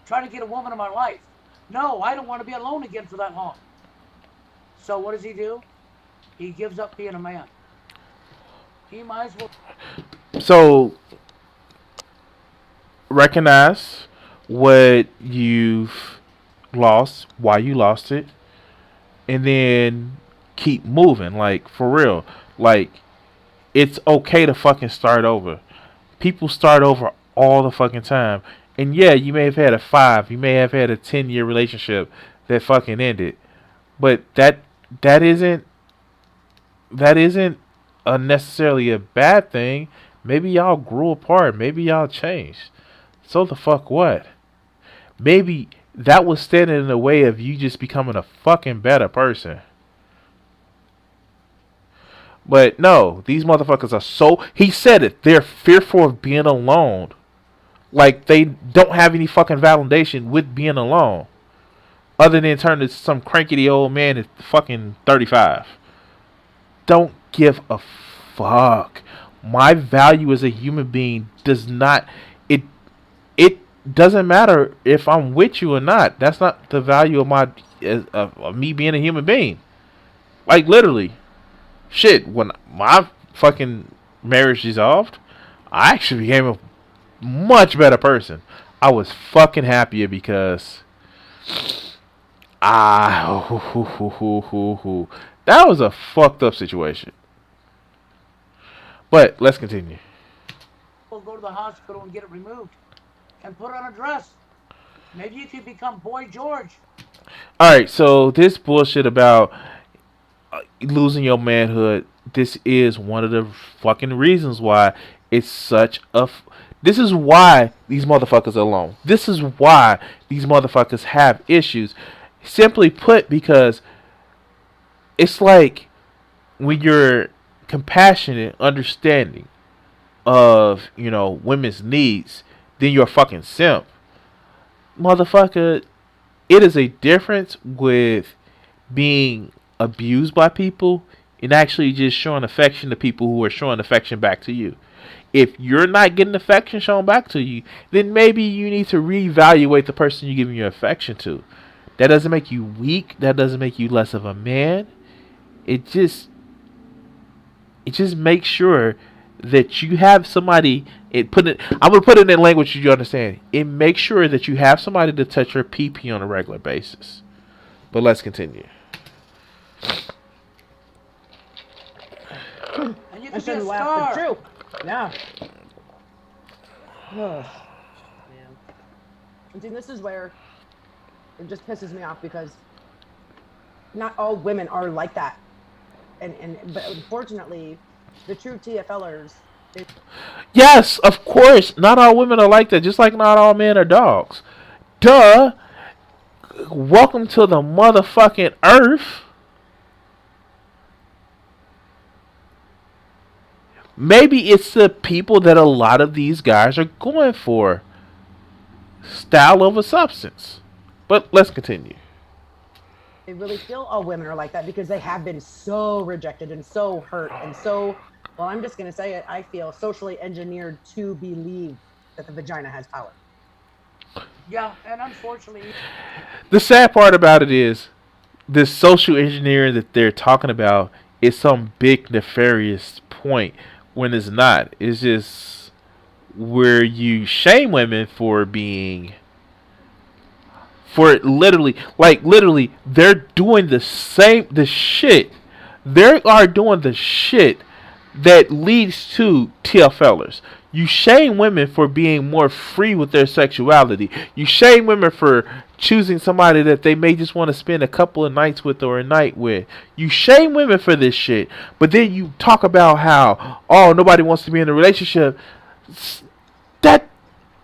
trying to get a woman in my life. No, I don't want to be alone again for that long. So what does he do? He gives up being a man. He might as well. So recognize what you've lost, why you lost it, and then keep moving. Like, for real. Like, it's okay to fucking start over. People start over all the fucking time. And yeah, you may have had a 5, you may have had a 10-year relationship that fucking ended. But that isn't that isn't necessarily a bad thing. Maybe y'all grew apart. Maybe y'all changed. So the fuck what? Maybe that was standing in the way of you just becoming a fucking better person. But no, these motherfuckers are so. He said it. They're fearful of being alone. Like they don't have any fucking validation with being alone, other than turning to some crankety old man at fucking 35. Don't give a fuck. My value as a human being does not. It it doesn't matter if I'm with you or not. That's not the value of my of me being a human being. Like literally, shit. When my fucking marriage dissolved, I actually became a much better person. I was fucking happier because that was a fucked up situation. But let's continue. We'll go to the hospital and get it removed and put on a dress. Maybe you could become Boy George. All right, so this bullshit about losing your manhood. This is one of the fucking reasons why it's such a. This is why these motherfuckers are alone. This is why these motherfuckers have issues. Simply put, because it's like when you're compassionate, understanding of, women's needs, then you're a fucking simp. Motherfucker, it is a difference with being abused by people and actually just showing affection to people who are showing affection back to you. If you're not getting affection shown back to you, then maybe you need to reevaluate the person you're giving your affection to. That doesn't make you weak. That doesn't make you less of a man. It just makes sure that you have somebody. I'm gonna put it in language you understand. It makes sure that you have somebody to touch your pee on a regular basis. But let's continue. And you can be a laugh, star. true. Yeah. Man. And see, this is where it just pisses me off because not all women are like that. But unfortunately, the true TFLers. Yes, of course. Not all women are like that. Just like not all men are dogs. Duh. Welcome to the motherfucking earth. Maybe it's the people that a lot of these guys are going for. Style over substance. But let's continue. They really feel all women are like that because they have been so rejected and so hurt and so, well, I'm just going to say it, I feel socially engineered to believe that the vagina has power. Yeah, and unfortunately, the sad part about it is this social engineering that they're talking about is some big nefarious point when it's not. It's just where you shame women for being, for literally, they're doing the shit. They are doing the shit that leads to TFLers. You shame women for being more free with their sexuality. You shame women for choosing somebody that they may just want to spend a couple of nights with or a night with. You shame women for this shit. But then you talk about how, nobody wants to be in a relationship.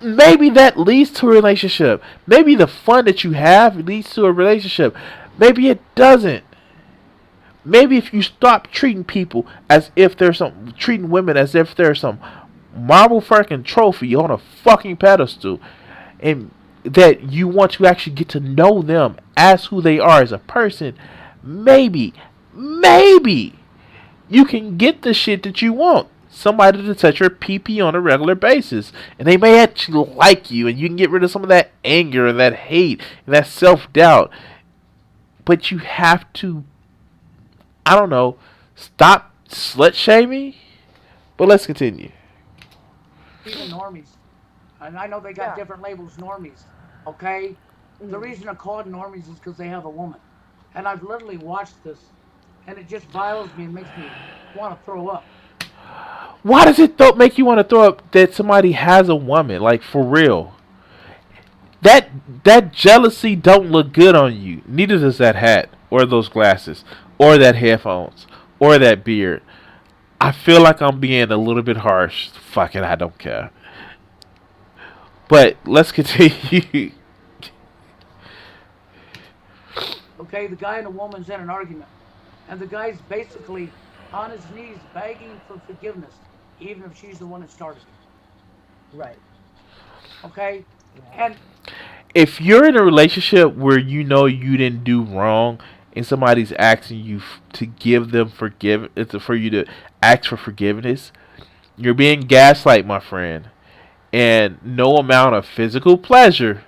Maybe that leads to a relationship. Maybe the fun that you have leads to a relationship. Maybe it doesn't. Maybe if you stop treating women as if they're some marble fucking trophy on a fucking pedestal, and that you want to actually get to know them as who they are as a person, maybe you can get the shit that you want. Somebody to touch your pee on a regular basis, and they may actually like you, and you can get rid of some of that anger and that hate and that self-doubt. But you have to, I don't know, stop slut shaming. But let's continue. even normies, and I know they got different labels, normies. Okay, the reason they're called normies is because they have a woman, and I've literally watched this, and it just viles me and makes me want to throw up. Why does it make you want to throw up that somebody has a woman? Like, for real. That jealousy don't look good on you. Neither does that hat, or those glasses, or that headphones, or that beard. I feel like I'm being a little bit harsh. Fuck it, I don't care. But let's continue. Okay, the guy and the woman's in an argument, and the guy's basically on his knees begging for forgiveness, even if she's the one that started it. Right. Okay, Yeah. and If you're in a relationship where you know you didn't do wrong and somebody's asking you to give them for you to ask for forgiveness, you're being gaslight, my friend. And no amount of physical pleasure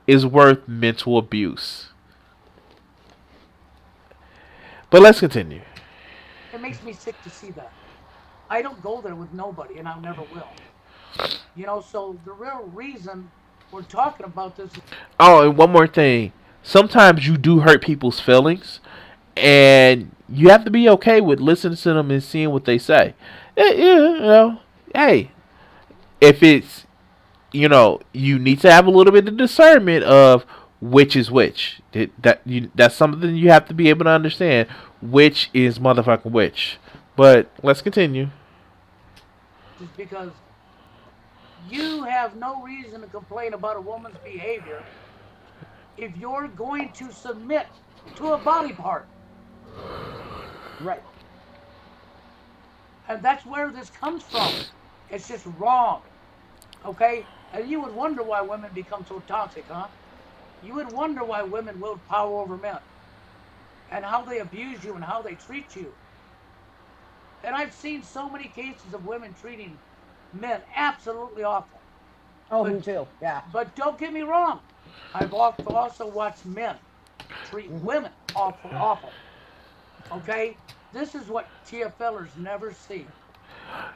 is worth mental abuse. But let's continue. it makes me sick to see that. I don't go there with nobody, and I never will. So the real reason we're talking about this. Oh, and one more thing. Sometimes you do hurt people's feelings, and you have to be okay with listening to them and seeing what they say. Hey, if it's, you need to have a little bit of discernment of which is which. That's something you have to be able to understand. Which is motherfucking which. But let's continue. Just because you have no reason to complain about a woman's behavior if you're going to submit to a body part. Right. And that's where this comes from. It's just wrong. Okay? And you would wonder why women become so toxic, huh? You would wonder why women wield power over men. And how they abuse you and how they treat you. And I've seen so many cases of women treating men absolutely awful. Oh, me too. Yeah. But don't get me wrong. I've also watched men treat women awful. Okay? This is what TFLers never see.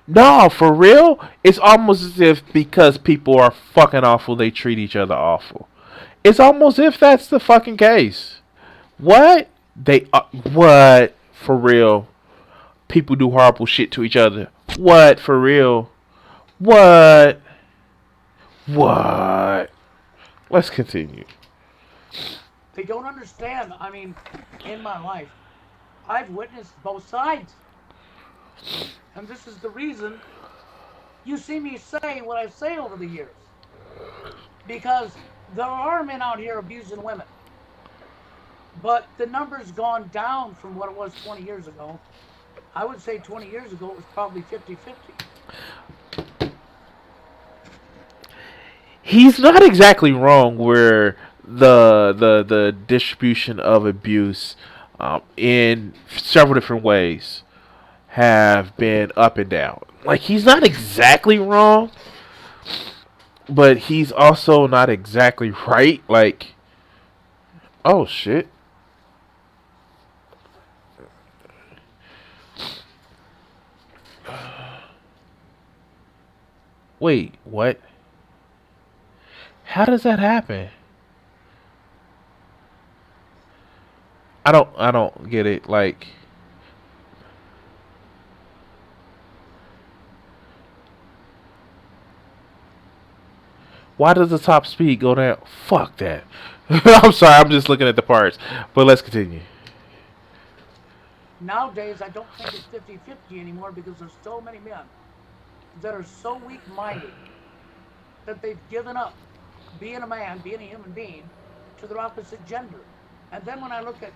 No, for real, it's almost as if because people are fucking awful, they treat each other awful. It's almost as if that's the fucking case. What? What? For real? People do horrible shit to each other. What? For real? What? What? Let's continue. They don't understand. I mean, in my life, I've witnessed both sides. And this is the reason you see me say what I say over the years. Because there are men out here abusing women. But the number's gone down from what it was 20 years ago. I would say 20 years ago it was probably 50-50. He's not exactly wrong where the distribution of abuse in several different ways have been up and down. Like, he's not exactly wrong, but he's also not exactly right. Like, oh shit. Wait, what? How does that happen? I don't get it. Like, why does the top speed go down? Fuck that. I'm sorry, I'm just looking at the parts. But let's continue. Nowadays, I don't think it's 50-50 anymore because there's so many men that are so weak-minded that they've given up being a man, being a human being, to their opposite gender. And then when I look at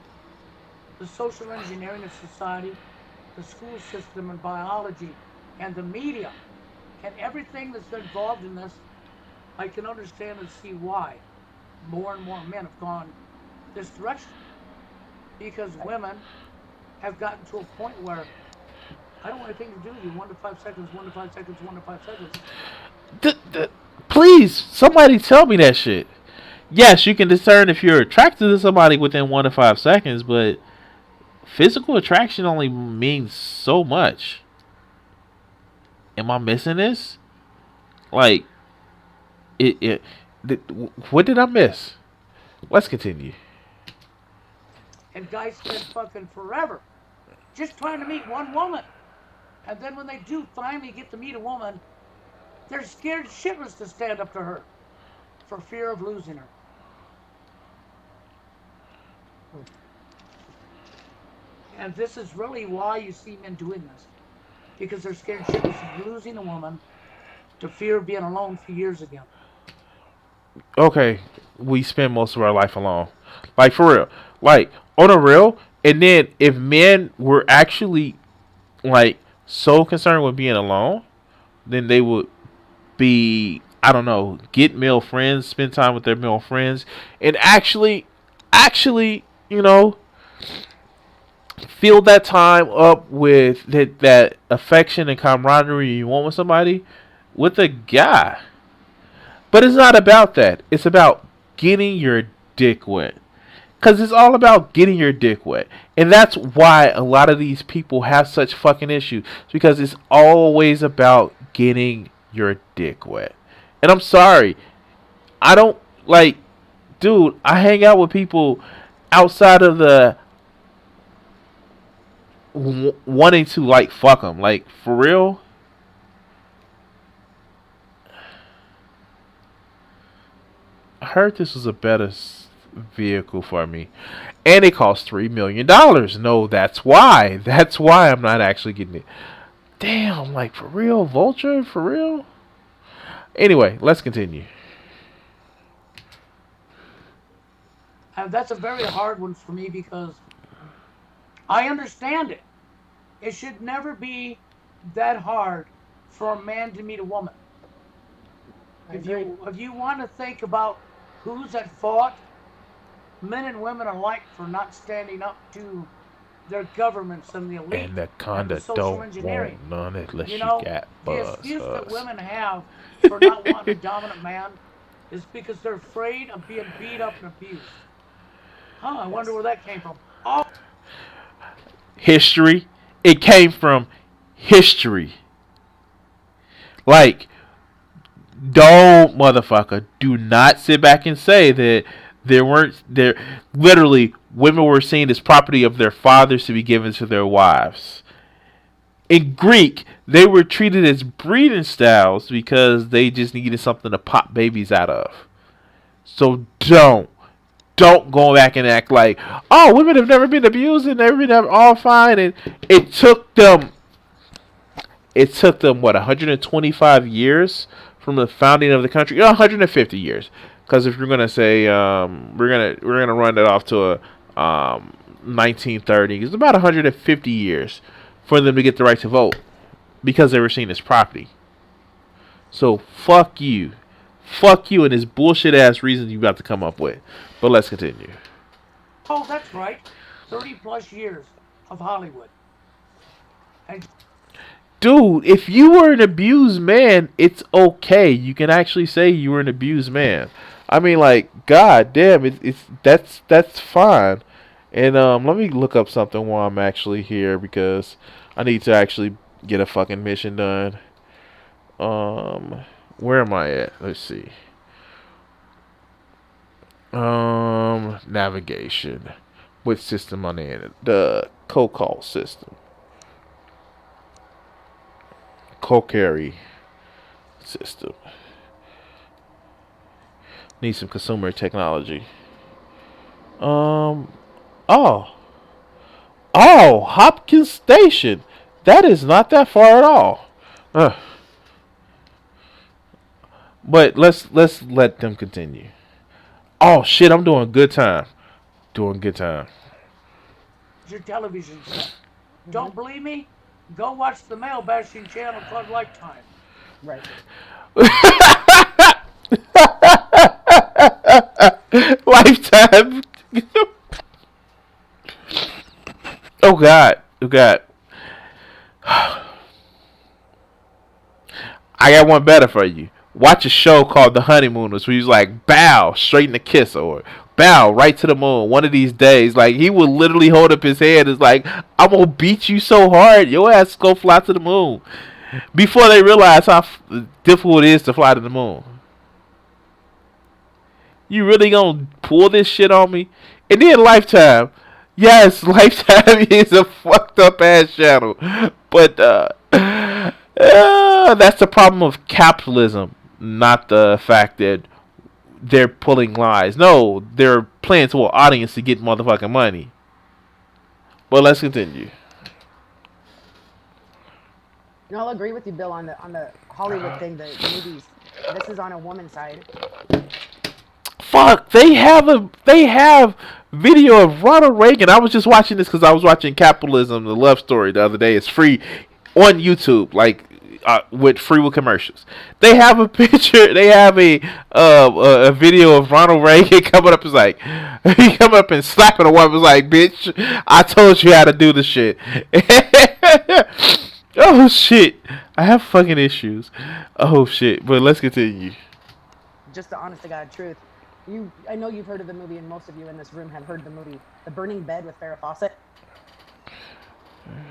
the social engineering of society, the school system and biology, and the media, and everything that's involved in this, I can understand and see why more and more men have gone this direction. Because women have gotten to a point where I don't want anything to do with you. 1 to 5 seconds, 1 to 5 seconds, 1 to 5 seconds. Please, somebody tell me that shit. Yes, you can discern if you're attracted to somebody within 1 to 5 seconds, but physical attraction only means so much. Am I missing this? Like, what did I miss? Let's continue. And guys spend fucking forever just trying to meet one woman. And then when they do finally get to meet a woman, they're scared shitless to stand up to her for fear of losing her. And this is really why you see men doing this. Because they're scared shitless of losing a woman to fear of being alone for years again. Okay, we spend most of our life alone. Like, for real. Like, on a real. And then, if men were actually, like, so concerned with being alone, then they would be, I don't know, get male friends, spend time with their male friends, and actually, you know, fill that time up with that affection and camaraderie you want with somebody, with a guy. But it's not about that. It's about getting your dick wet. Because it's all about getting your dick wet. And that's why a lot of these people have such fucking issues. Because it's always about getting your dick wet. And I'm sorry. I don't, like, dude, I hang out with people outside of the wanting to, like, fuck them. Like, for real? I heard this was a better vehicle for me. And it cost $3 million. No, that's why. That's why I'm not actually getting it. Damn, like, for real? Vulture? For real? Anyway, let's continue. And that's a very hard one for me because I understand it. It should never be that hard for a man to meet a woman. If you want to think about who's at fault, men and women alike, for not standing up to their governments and the elite And the and the conda social engineering. want none unless You you know, got the buzz. excuse that women have for not wanting a dominant man is because they're afraid of being beat up and abused. I wonder where that came from. Oh, History. It came from history. Like, don't, motherfucker, do not sit back and say that there literally women were seen as property of their fathers to be given to their wives. In Greek, they were treated as breeding styles because they just needed something to pop babies out of. So don't go back and act like, oh, women have never been abused and never been all fine. And it took them what, 125 years from the founding of the country? 150 years, because if you're gonna say we're gonna run it off to a 1930, it's about 150 years for them to get the right to vote because they were seen as property. So fuck you and this bullshit ass reasons you about to come up with. But let's continue. oh, that's right. 30 plus years of Hollywood. And Dude, if you were an abused man, it's okay. You can actually say you were an abused man. I mean, like, god damn, that's fine. And let me look up something while I'm actually here because I need to actually get a fucking mission done. Where am I at? Let's see. Navigation. What system I'm in? The co-call system. Co-carry system. Need some consumer technology. Oh, Hopkins Station. That is not that far at all. But let's let them continue. Oh shit, I'm doing good time. Doing good time. your television set. Don't believe me? Go watch the male bashing channel called Lifetime. Right. Lifetime. Oh God. Oh God. I got one better for you. Watch a show called The Honeymooners where he's like, bow, straight in the kiss, or bow, right to the moon. One of these days, like, he would literally hold up his head. It's like, I'm going to beat you so hard, your ass go fly to the moon. Before they realize how difficult it is to fly to the moon. You really going to pull this shit on me? And then Lifetime. Yes, Lifetime is a fucked up ass channel. But That's the problem of capitalism, not the fact that they're pulling lies. No, they're playing to an audience to get motherfucking money. But let's continue. And I'll agree with you, Bill, on the Hollywood thing, the movies. This is on a woman's side. Fuck, they have video of Ronald Reagan. I was just watching this because I was watching Capitalism, the Love Story, the other day. It's free on YouTube, like with free with commercials. They have a picture. They have a video of Ronald Reagan coming up. Is like he coming up and slapping a woman. Was like, bitch, I told you how to do the shit. Oh shit, I have fucking issues. Oh shit, but let's continue. Just the honest to God truth. I know you've heard of the movie, and most of you in this room have heard the movie, The Burning Bed with Farrah Fawcett.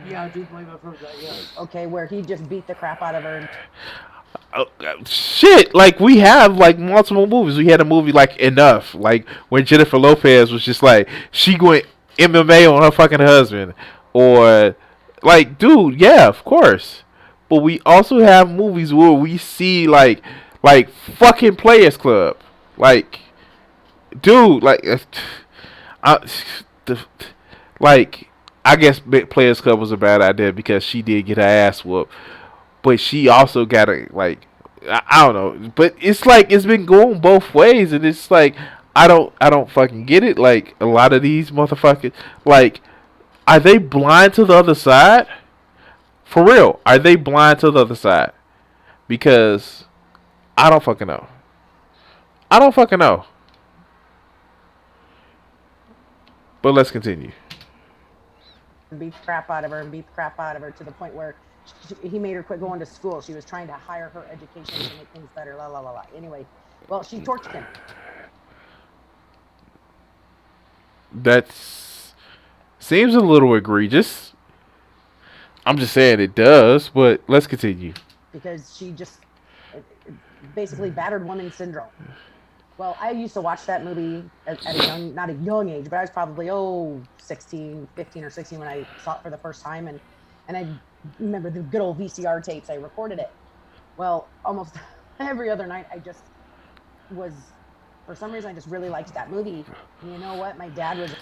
Yeah, I do believe I've heard that. Yeah. Okay, where he just beat the crap out of her. Shit, like we have like multiple movies. We had a movie like Enough, like when Jennifer Lopez was just like she going MMA on her fucking husband, or like, dude, yeah, of course. But we also have movies where we see like fucking Players Club, like, dude, like, I, the, like, I guess Players Club was a bad idea because she did get her ass whooped, but she also got a like, I don't know, but it's like it's been going both ways, and it's like I don't fucking get it. Like a lot of these motherfuckers, like, are they blind to the other side? For real, are they blind to the other side? Because I don't fucking know. I don't fucking know. But let's continue. Beat the crap out of her and beat the crap out of her to the point where he made her quit going to school. She was trying to hire her education to make things better. La la la la. Anyway, well, she tortured him. That seems a little egregious. I'm just saying it does, but let's continue. Because she just basically battered woman syndrome. Well, I used to watch that movie at a young, not a young age, but I was probably, 15 or 16 when I saw it for the first time. And I remember the good old VCR tapes. I recorded it. Well, almost every other night I just was, for some reason, I just really liked that movie. And you know what? My dad was...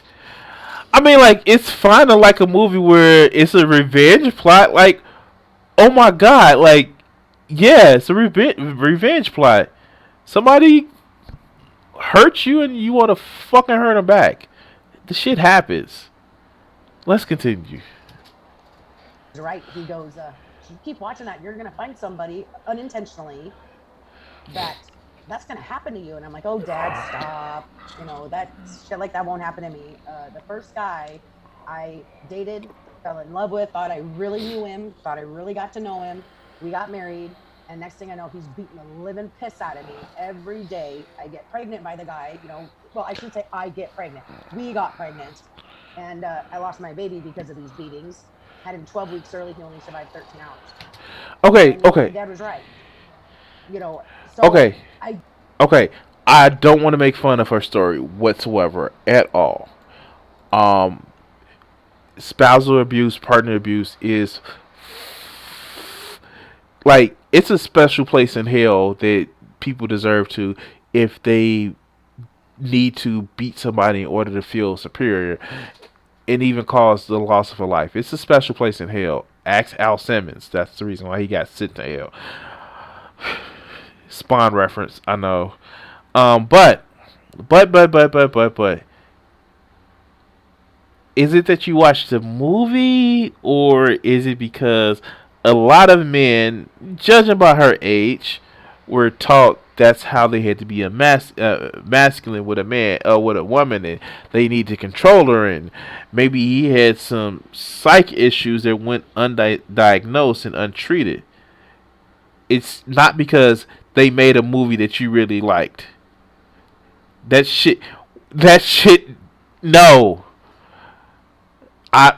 I mean, like, it's fine to like a movie where it's a revenge plot. Like, oh my god, like, yeah, it's a revenge plot. Somebody hurt you and you want to fucking hurt them back. The shit happens. Let's continue. Right, he goes, you keep watching that, you're going to find somebody unintentionally that's going to happen to you. And I'm like, oh, Dad, stop. That shit like that won't happen to me. The first guy I dated, fell in love with, thought I really knew him, thought I really got to know him. We got married, and next thing I know, he's beating the living piss out of me every day. I get pregnant by the guy, well, I should say I get pregnant. We got pregnant, and I lost my baby because of these beatings. Had him 12 weeks early, he only survived 13 hours. Okay. My dad was right. So Okay. I don't want to make fun of her story whatsoever at all. Spousal abuse, partner abuse is like, it's a special place in hell that people deserve to, if they need to beat somebody in order to feel superior and even cause the loss of a life. It's a special place in hell. Ask Al Simmons. That's the reason why he got sent to hell. Spawn reference, I know. But is it that you watched the movie, or is it because a lot of men, judging by her age, were taught that's how they had to be a masculine with a man, with a woman, and they need to control her, and maybe he had some psych issues that went undiagnosed and untreated. It's not because they made a movie that you really liked. That shit, no. I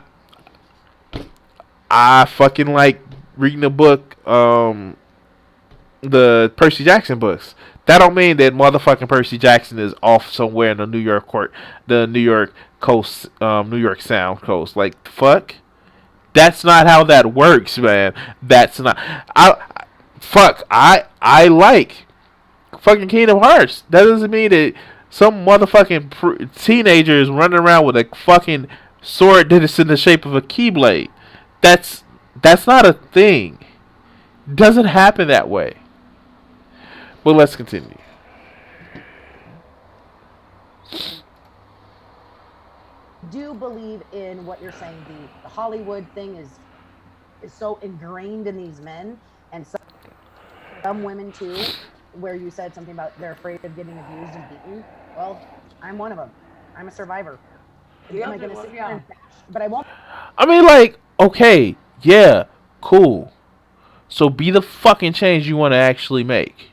fucking like reading the book, the Percy Jackson books. That don't mean that motherfucking Percy Jackson is off somewhere in the the New York coast, New York Sound coast. Like, fuck. That's not how that works, man. That's not. I like fucking Kingdom Hearts. That doesn't mean that some motherfucking teenager is running around with a fucking sword that is in the shape of a keyblade. That's that's not a thing. It doesn't happen that way. But let's continue. Do believe in what you're saying. The Hollywood thing is so ingrained in these men, and some women too, where you said something about they're afraid of getting abused and beaten. Well, I'm one of them. I'm a survivor. Am I going to sit here and bash? But I won't. I mean, like, okay, yeah, cool. So be the fucking change you want to actually make.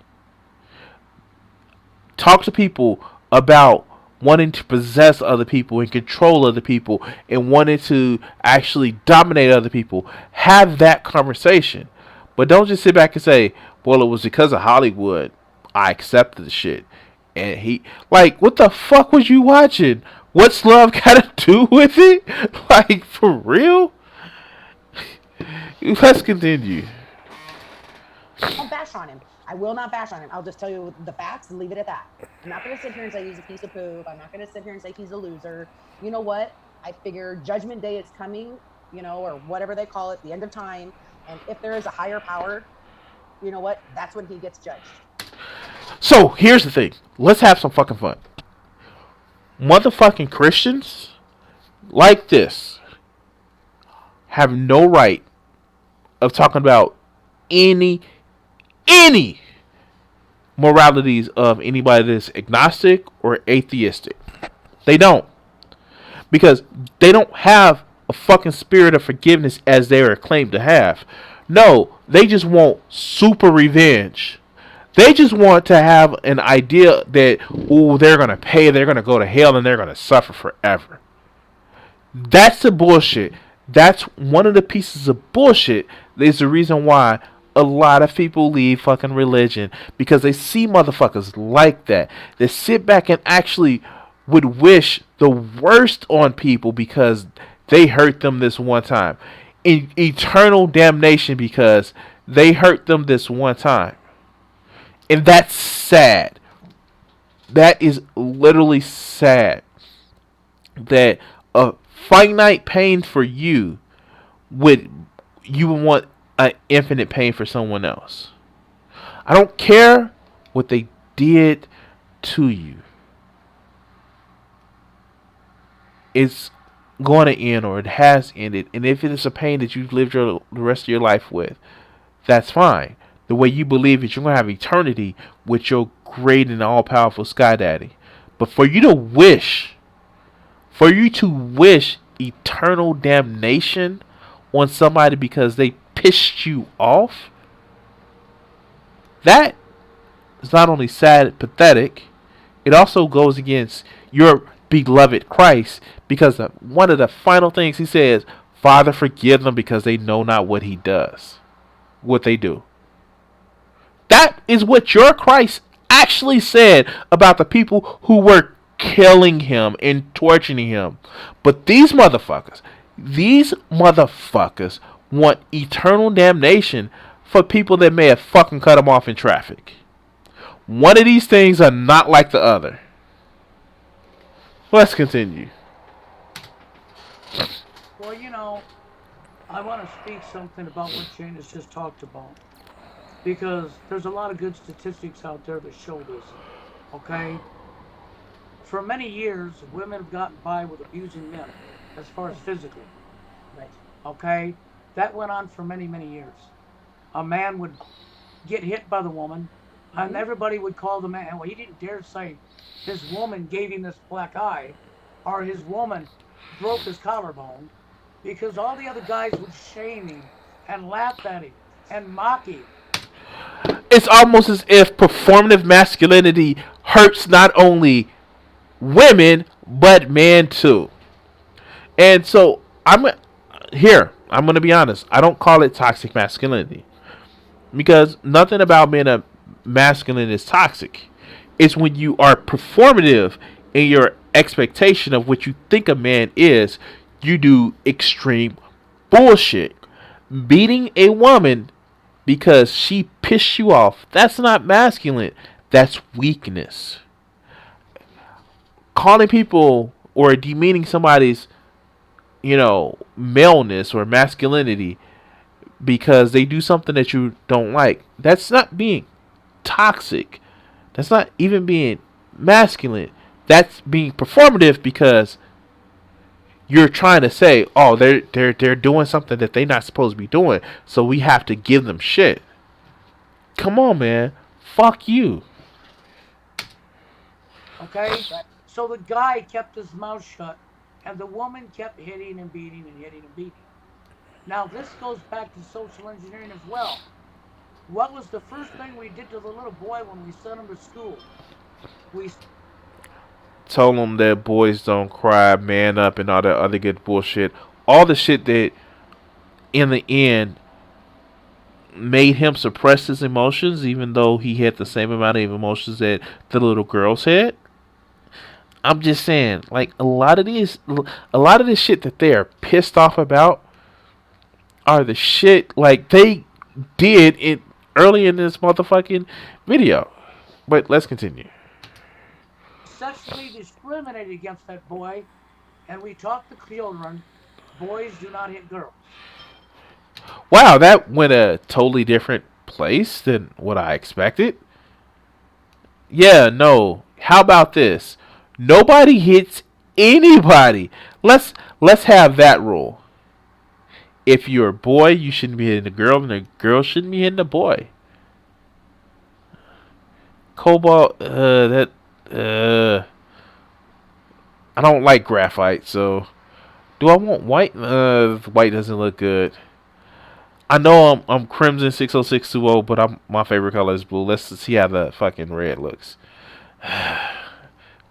Talk to people about wanting to possess other people and control other people and wanting to actually dominate other people. Have that conversation. But don't just sit back and say, well, it was because of Hollywood I accepted the shit. And he, like, what the fuck was you watching? What's love got to do with it? Like, for real? Let's continue. I won't bash on him. I will not bash on him. I'll just tell you the facts and leave it at that. I'm not going to sit here and say he's a piece of poop. I'm not going to sit here and say he's a loser. You know what? I figure Judgment Day is coming, you know, or whatever they call it, the end of time. And if there is a higher power, you know what? That's when he gets judged. So, here's the thing. Let's have some fucking fun. Motherfucking Christians like this have no right of talking about any moralities of anybody that's agnostic or atheistic. They don't. Because they don't have a fucking spirit of forgiveness as they are claimed to have. No, they just want super revenge. They just want to have an idea that, ooh, they're going to pay, they're going to go to hell, and they're going to suffer forever. That's the bullshit. That's one of the pieces of bullshit. There's the reason why a lot of people leave fucking religion, because they see motherfuckers like that. They sit back and actually would wish the worst on people because they hurt them this one time. In eternal damnation because they hurt them this one time. And that's sad. That is literally sad. That a finite pain for you would want an infinite pain for someone else. I don't care what they did to you. It's going to end, or it has ended. And if it is a pain that you've lived the rest of your life with, that's fine. The way you believe it, you're going to have eternity with your great and all-powerful Sky Daddy. But for you to wish eternal damnation on somebody because they pissed you off, that is not only sad and pathetic, it also goes against your beloved Christ, because one of the final things he says, Father, forgive them because they know not what they do. That is what your Christ actually said about the people who were killing him and torturing him. But these motherfuckers want eternal damnation for people that may have fucking cut them off in traffic. One of these things are not like the other. Let's continue. Well, you know, I want to speak something about what Janice just talked about. Because there's a lot of good statistics out there that show this. Okay? For many years, women have gotten by with abusing men, as far as physically. Right. Okay? That went on for many, many years. A man would get hit by the woman, and everybody would call the man, well, he didn't dare say his woman gave him this black eye, or his woman broke his collarbone, because all the other guys would shame him and laugh at him and mock him. It's almost as if performative masculinity hurts not only women but men too. And so I'm going to be honest. I don't call it toxic masculinity, because nothing about being a masculine is toxic. It's when you are performative in your expectation of what you think a man is, you do extreme bullshit. Beating a woman because she pissed you off. That's not masculine. That's weakness. Calling people or demeaning somebody's, maleness or masculinity because they do something that you don't like. That's not being toxic. That's not even being masculine. That's being performative because you're trying to say, oh, they're doing something that they're not supposed to be doing, so we have to give them shit. Come on, man. Fuck you. Okay? So the guy kept his mouth shut, and the woman kept hitting and beating and hitting and beating. Now, this goes back to social engineering as well. What was the first thing we did to the little boy when we sent him to school? We Told them that boys don't cry, man up, and all that other good bullshit. All the shit that, in the end, made him suppress his emotions, even though he had the same amount of emotions that the little girls had. I'm just saying, like a lot of this shit that they are pissed off about are the shit like they did it early in this motherfucking video. But let's continue. sexually discriminated against that boy, and we taught the children, boys do not hit girls. Wow, that went a totally different place than what I expected. Yeah, no. How about this? Nobody hits anybody. Let's have that rule. If you're a boy, you shouldn't be hitting a girl, and a girl shouldn't be hitting a boy. Cobalt, I don't like graphite, so do I want white? White doesn't look good. I know I'm Crimson 60620, but my favorite color is blue. Let's see how the fucking red looks.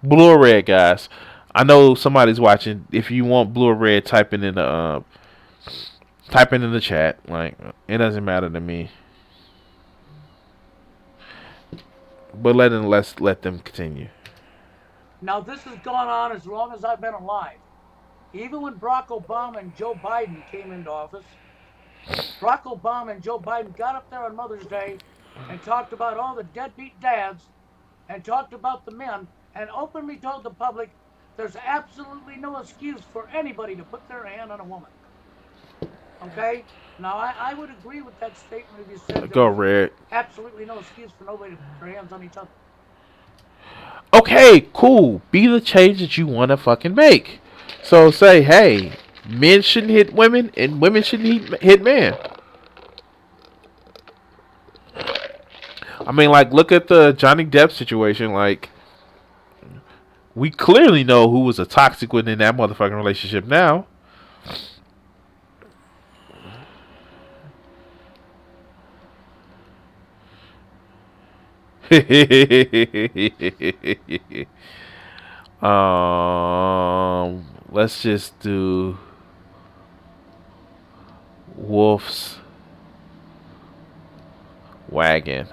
Blue or red, guys. I know somebody's watching. If you want blue or red, type it in the chat. Like, it doesn't matter to me. But let's let them continue. Now, this has gone on as long as I've been alive. Even when Barack Obama and Joe Biden came into office, Barack Obama and Joe Biden got up there on Mother's Day and talked about all the deadbeat dads and talked about the men and openly told the public there's absolutely no excuse for anybody to put their hand on a woman. Okay? Now, I would agree with that statement if you said Go red. Absolutely no excuse for nobody to put their hands on each other. Okay, cool. Be the change that you want to fucking make. So say, hey, men shouldn't hit women and women shouldn't hit men. I mean, like, look at the Johnny Depp situation. Like, we clearly know who was a toxic within that motherfucking relationship now. Let's just do Wolf's Wagon.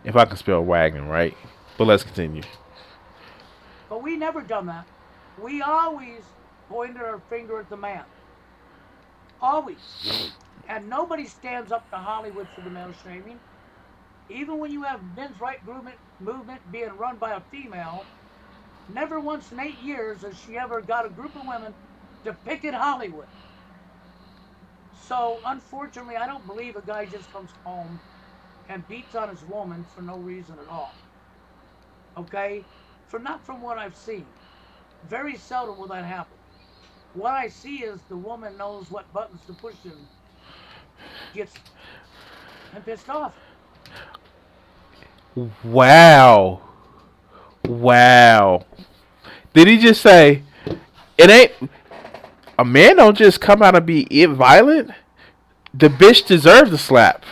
If I can spell wagon right. But let's continue. But we never done that. We always pointed our finger at the man. Always. And nobody stands up to Hollywood for the male shaming. Even when you have men's right movement being run by a female, never once in 8 years has she ever got a group of women to picket Hollywood. So, unfortunately, I don't believe a guy just comes home and beats on his woman for no reason at all. Okay? Not from what I've seen. Very seldom will that happen. What I see is the woman knows what buttons to push and gets pissed off. Wow. Did he just say it ain't a man don't just come out and be violent? The bitch deserves a slap.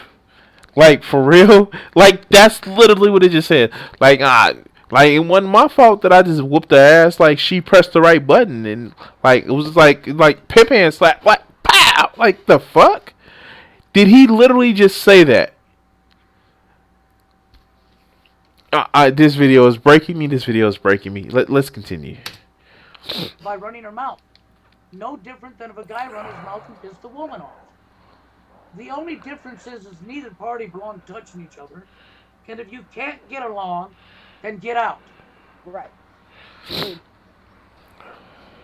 Like, for real? Like, that's literally what it just said. Like, it wasn't my fault that I just whooped her ass. Like, she pressed the right button and like it was like pimp hand slap. Like, pow! Like, the fuck? Did he literally just say that? This video is breaking me. This video is breaking me. Let's continue. By running her mouth. No different than if a guy runs his mouth and pisses the woman off. The only difference is neither party belong touching each other. And if you can't get along, then get out. Right.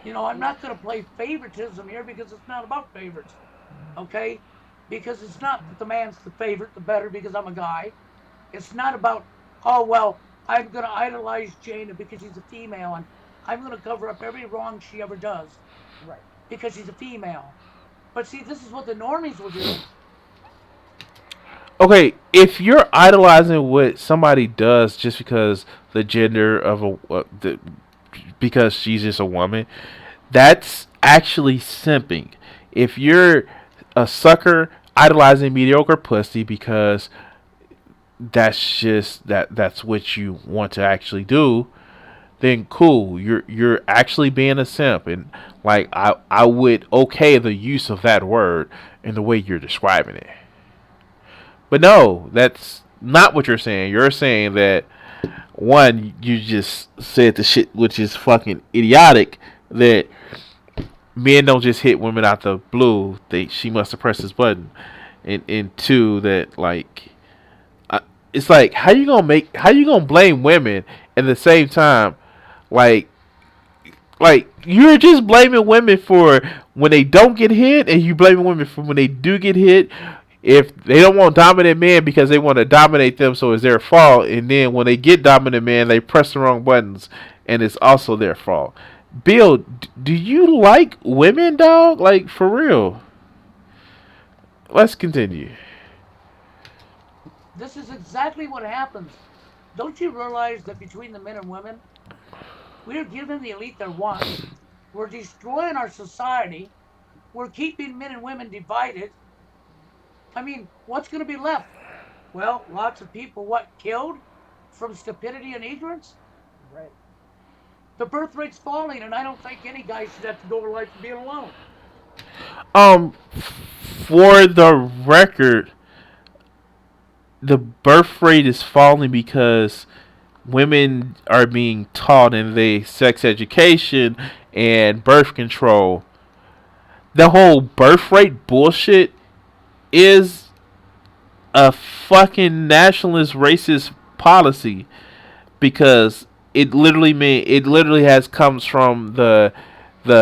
You know, I'm not going to play favoritism here because it's not about favorites. Okay? Because it's not that the man's the favorite, the better, because I'm a guy. It's not about, oh, well, I'm going to idolize Jana because she's a female, and I'm going to cover up every wrong she ever does. Right. Because she's a female. But see, this is what the normies will do. Okay, if you're idolizing what somebody does just because the gender of because she's just a woman, that's actually simping. If you're a sucker idolizing mediocre pussy because that's what you want to actually do, then cool. You're actually being a simp, and like I would okay the use of that word in the way you're describing it. But no, that's not what you're saying. You're saying that one, you just said the shit which is fucking idiotic, that men don't just hit women out the blue. She must have pressed this button, and two, that like it's like how you gonna blame women at the same time, like you're just blaming women for when they don't get hit, and you blaming women for when they do get hit. If they don't want dominant men because they want to dominate them, so it's their fault. And then when they get dominant men, they press the wrong buttons, and it's also their fault. Bill, do you like women, dog? Like, for real? Let's continue. This is exactly what happens. Don't you realize that between the men and women, we're giving the elite their wants. We're destroying our society. We're keeping men and women divided. I mean, what's going to be left? Well, lots of people, killed from stupidity and ignorance? Right. The birth rate's falling, and I don't think any guy should have to go over life being alone. For the record, the birth rate is falling because women are being taught in the sex education and birth control. The whole birth rate bullshit is a fucking nationalist racist policy, because it literally has comes from the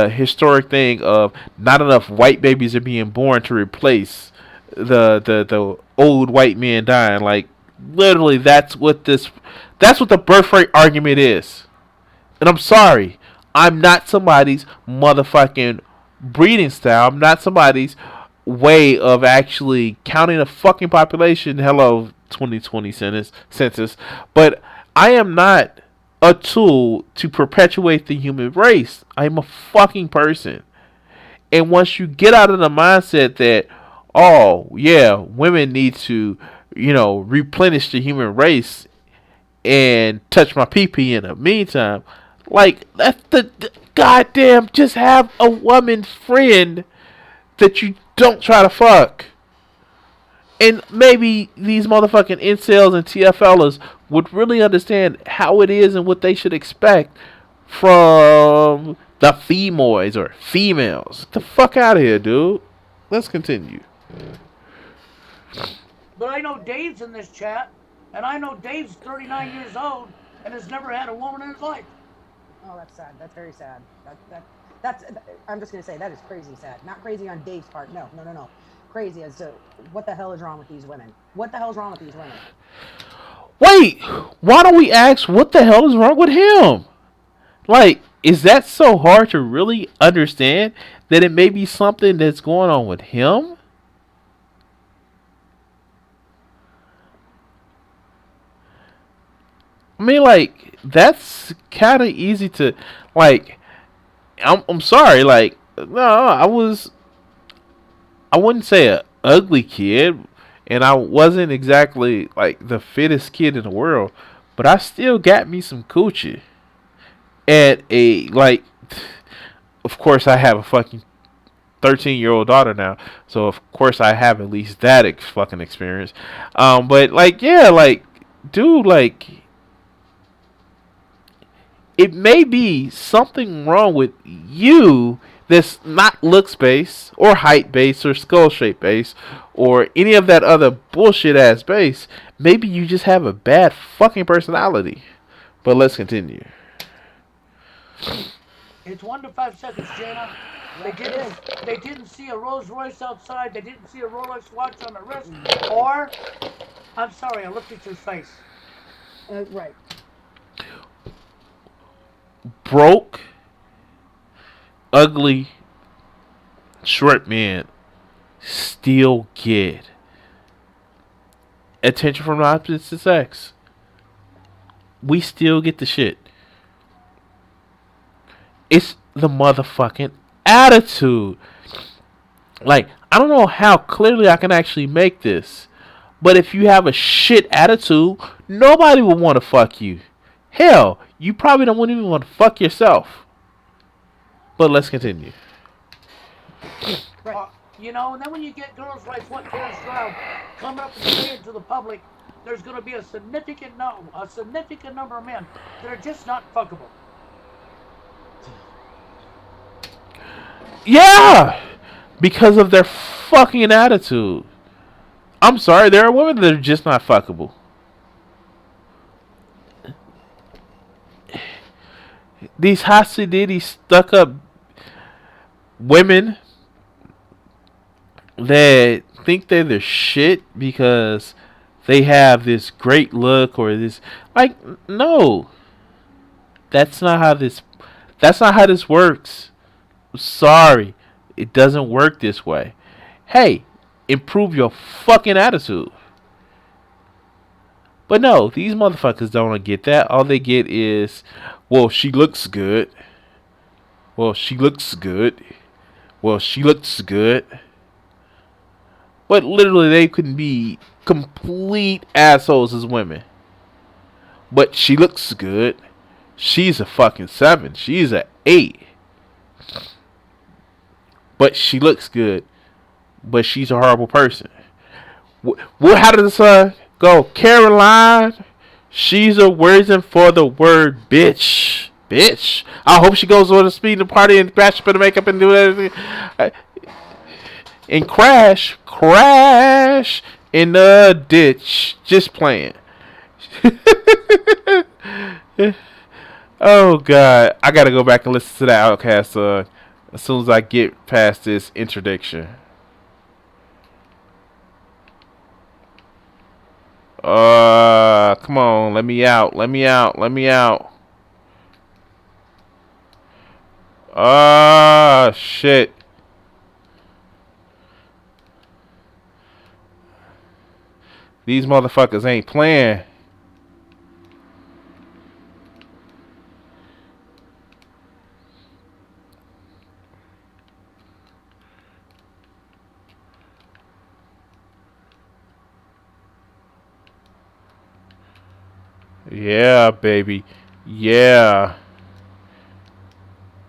historic thing of not enough white babies are being born to replace the old white men dying. Like, literally, that's what the birth rate argument is. And I'm sorry, I'm not somebody's motherfucking breeding style. I'm not somebody's way of actually counting a fucking population. Hello, 2020 census. But I am not a tool to perpetuate the human race. I am a fucking person. And once you get out of the mindset that, oh yeah, women need to, replenish the human race and touch my pee in the meantime, like, that's the goddamn, just have a woman friend that you don't try to fuck. And maybe these motherfucking incels and TFLers would really understand how it is and what they should expect from the femoids or females. Get the fuck out of here, dude. Let's continue. But I know Dave's in this chat, and I know Dave's 39 years old and has never had a woman in his life. Oh, that's sad. That's very sad. That's. I'm just gonna say that is crazy sad. Not crazy on Dave's part. No. Crazy as to what the hell is wrong with these women. What the hell is wrong with these women? Wait, why don't we ask what the hell is wrong with him? Like, is that so hard to really understand that it may be something that's going on with him? I mean, like, that's kind of easy to, like, I'm sorry, like, no, I wouldn't say a ugly kid, and I wasn't exactly, like, the fittest kid in the world, but I still got me some coochie. At like, of course I have a fucking 13-year-old daughter now, so of course I have at least that fucking experience. But, like, yeah, like, dude, like, it may be something wrong with you that's not looks based or height based or skull shape based or any of that other bullshit ass base. Maybe you just have a bad fucking personality. But let's continue. It's 1 to 5 seconds, Jana. They didn't see a Rolls Royce outside. They didn't see a Rolex watch on the wrist. Or, I'm sorry, I looked at your face. Right. Broke, ugly, short men still get attention from the opposite sex. We still get the shit. It's the motherfucking attitude. Like, I don't know how clearly I can actually make this, but if you have a shit attitude, nobody will want to fuck you. Hell, you probably don't even want to fuck yourself. But let's continue. You know, and then when you get girls like what Karen Stroud coming up and saying to the public, there's going to be a significant number of men that are just not fuckable. Yeah, because of their fucking attitude. I'm sorry, there are women that are just not fuckable. These Hasididi stuck up women that think they're the shit because they have this great look or this, like, no. That's not how this works. Sorry. It doesn't work this way. Hey, improve your fucking attitude. But no, these motherfuckers don't get that. All they get is, well, she looks good. Well, she looks good. Well, she looks good. But literally, they can be complete assholes as women. But she looks good. She's a fucking 7. She's a 8. But she looks good. But she's a horrible person. How did the go? Caroline, she's a reason for the word bitch. Bitch. I hope she goes on a speeding party and crash up in the makeup and do everything. And crash in the ditch. Just playing. Oh, God. I got to go back and listen to that Outcast song as soon as I get past this interdiction. Come on. Let me out. Shit. These motherfuckers ain't playing. Yeah, baby. Yeah.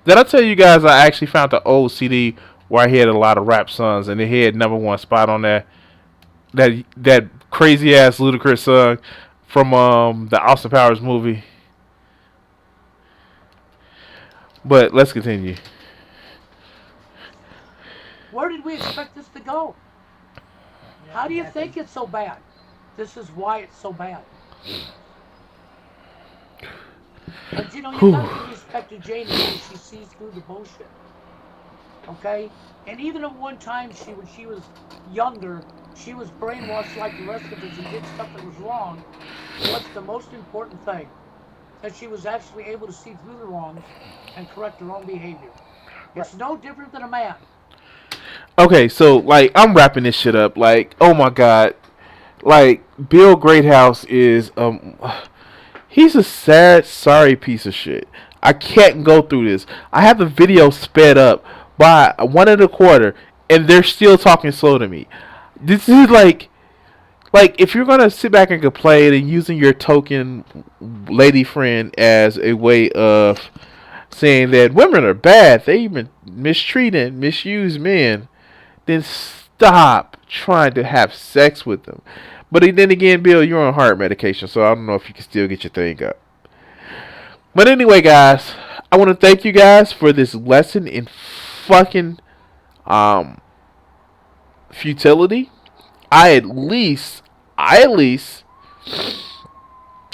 Did I tell you guys I actually found the old CD where he had a lot of rap songs and he had #1 spot on there? That crazy ass ludicrous song from the Austin Powers movie. But let's continue. Where did we expect this to go? How do you think it's so bad? This is why it's so bad. But you know, you got to respect to Janie when she sees through the bullshit. Okay? And even at one time, when she was younger, she was brainwashed like the rest of us and did stuff that was wrong. What's the most important thing? That she was actually able to see through the wrongs and correct her own behavior. It's no different than a man. Okay, so, like, I'm wrapping this shit up. Like, oh my God. Like, Bill Greathouse is, he's a sad, sorry piece of shit. I can't go through this. I have the video sped up by 1 1/4, and they're still talking slow to me. This is like if you're gonna sit back and complain and using your token lady friend as a way of saying that women are bad, they even mistreat and misuse men, then stop trying to have sex with them. But then again, Bill, you're on heart medication, so I don't know if you can still get your thing up. But anyway, guys, I want to thank you guys for this lesson in fucking um futility. I at least, I at least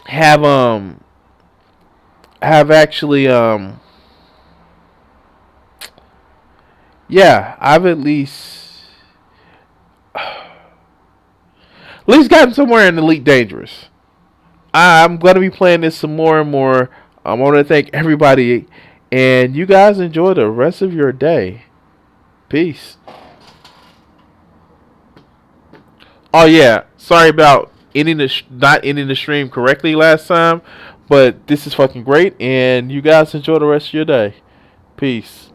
have have actually yeah, I've at least gotten somewhere in Elite Dangerous. I'm gonna be playing this some more and more. I want to thank everybody, and you guys enjoy the rest of your day. Peace. Oh yeah, sorry about ending not ending the stream correctly last time, but this is fucking great, and you guys enjoy the rest of your day. Peace.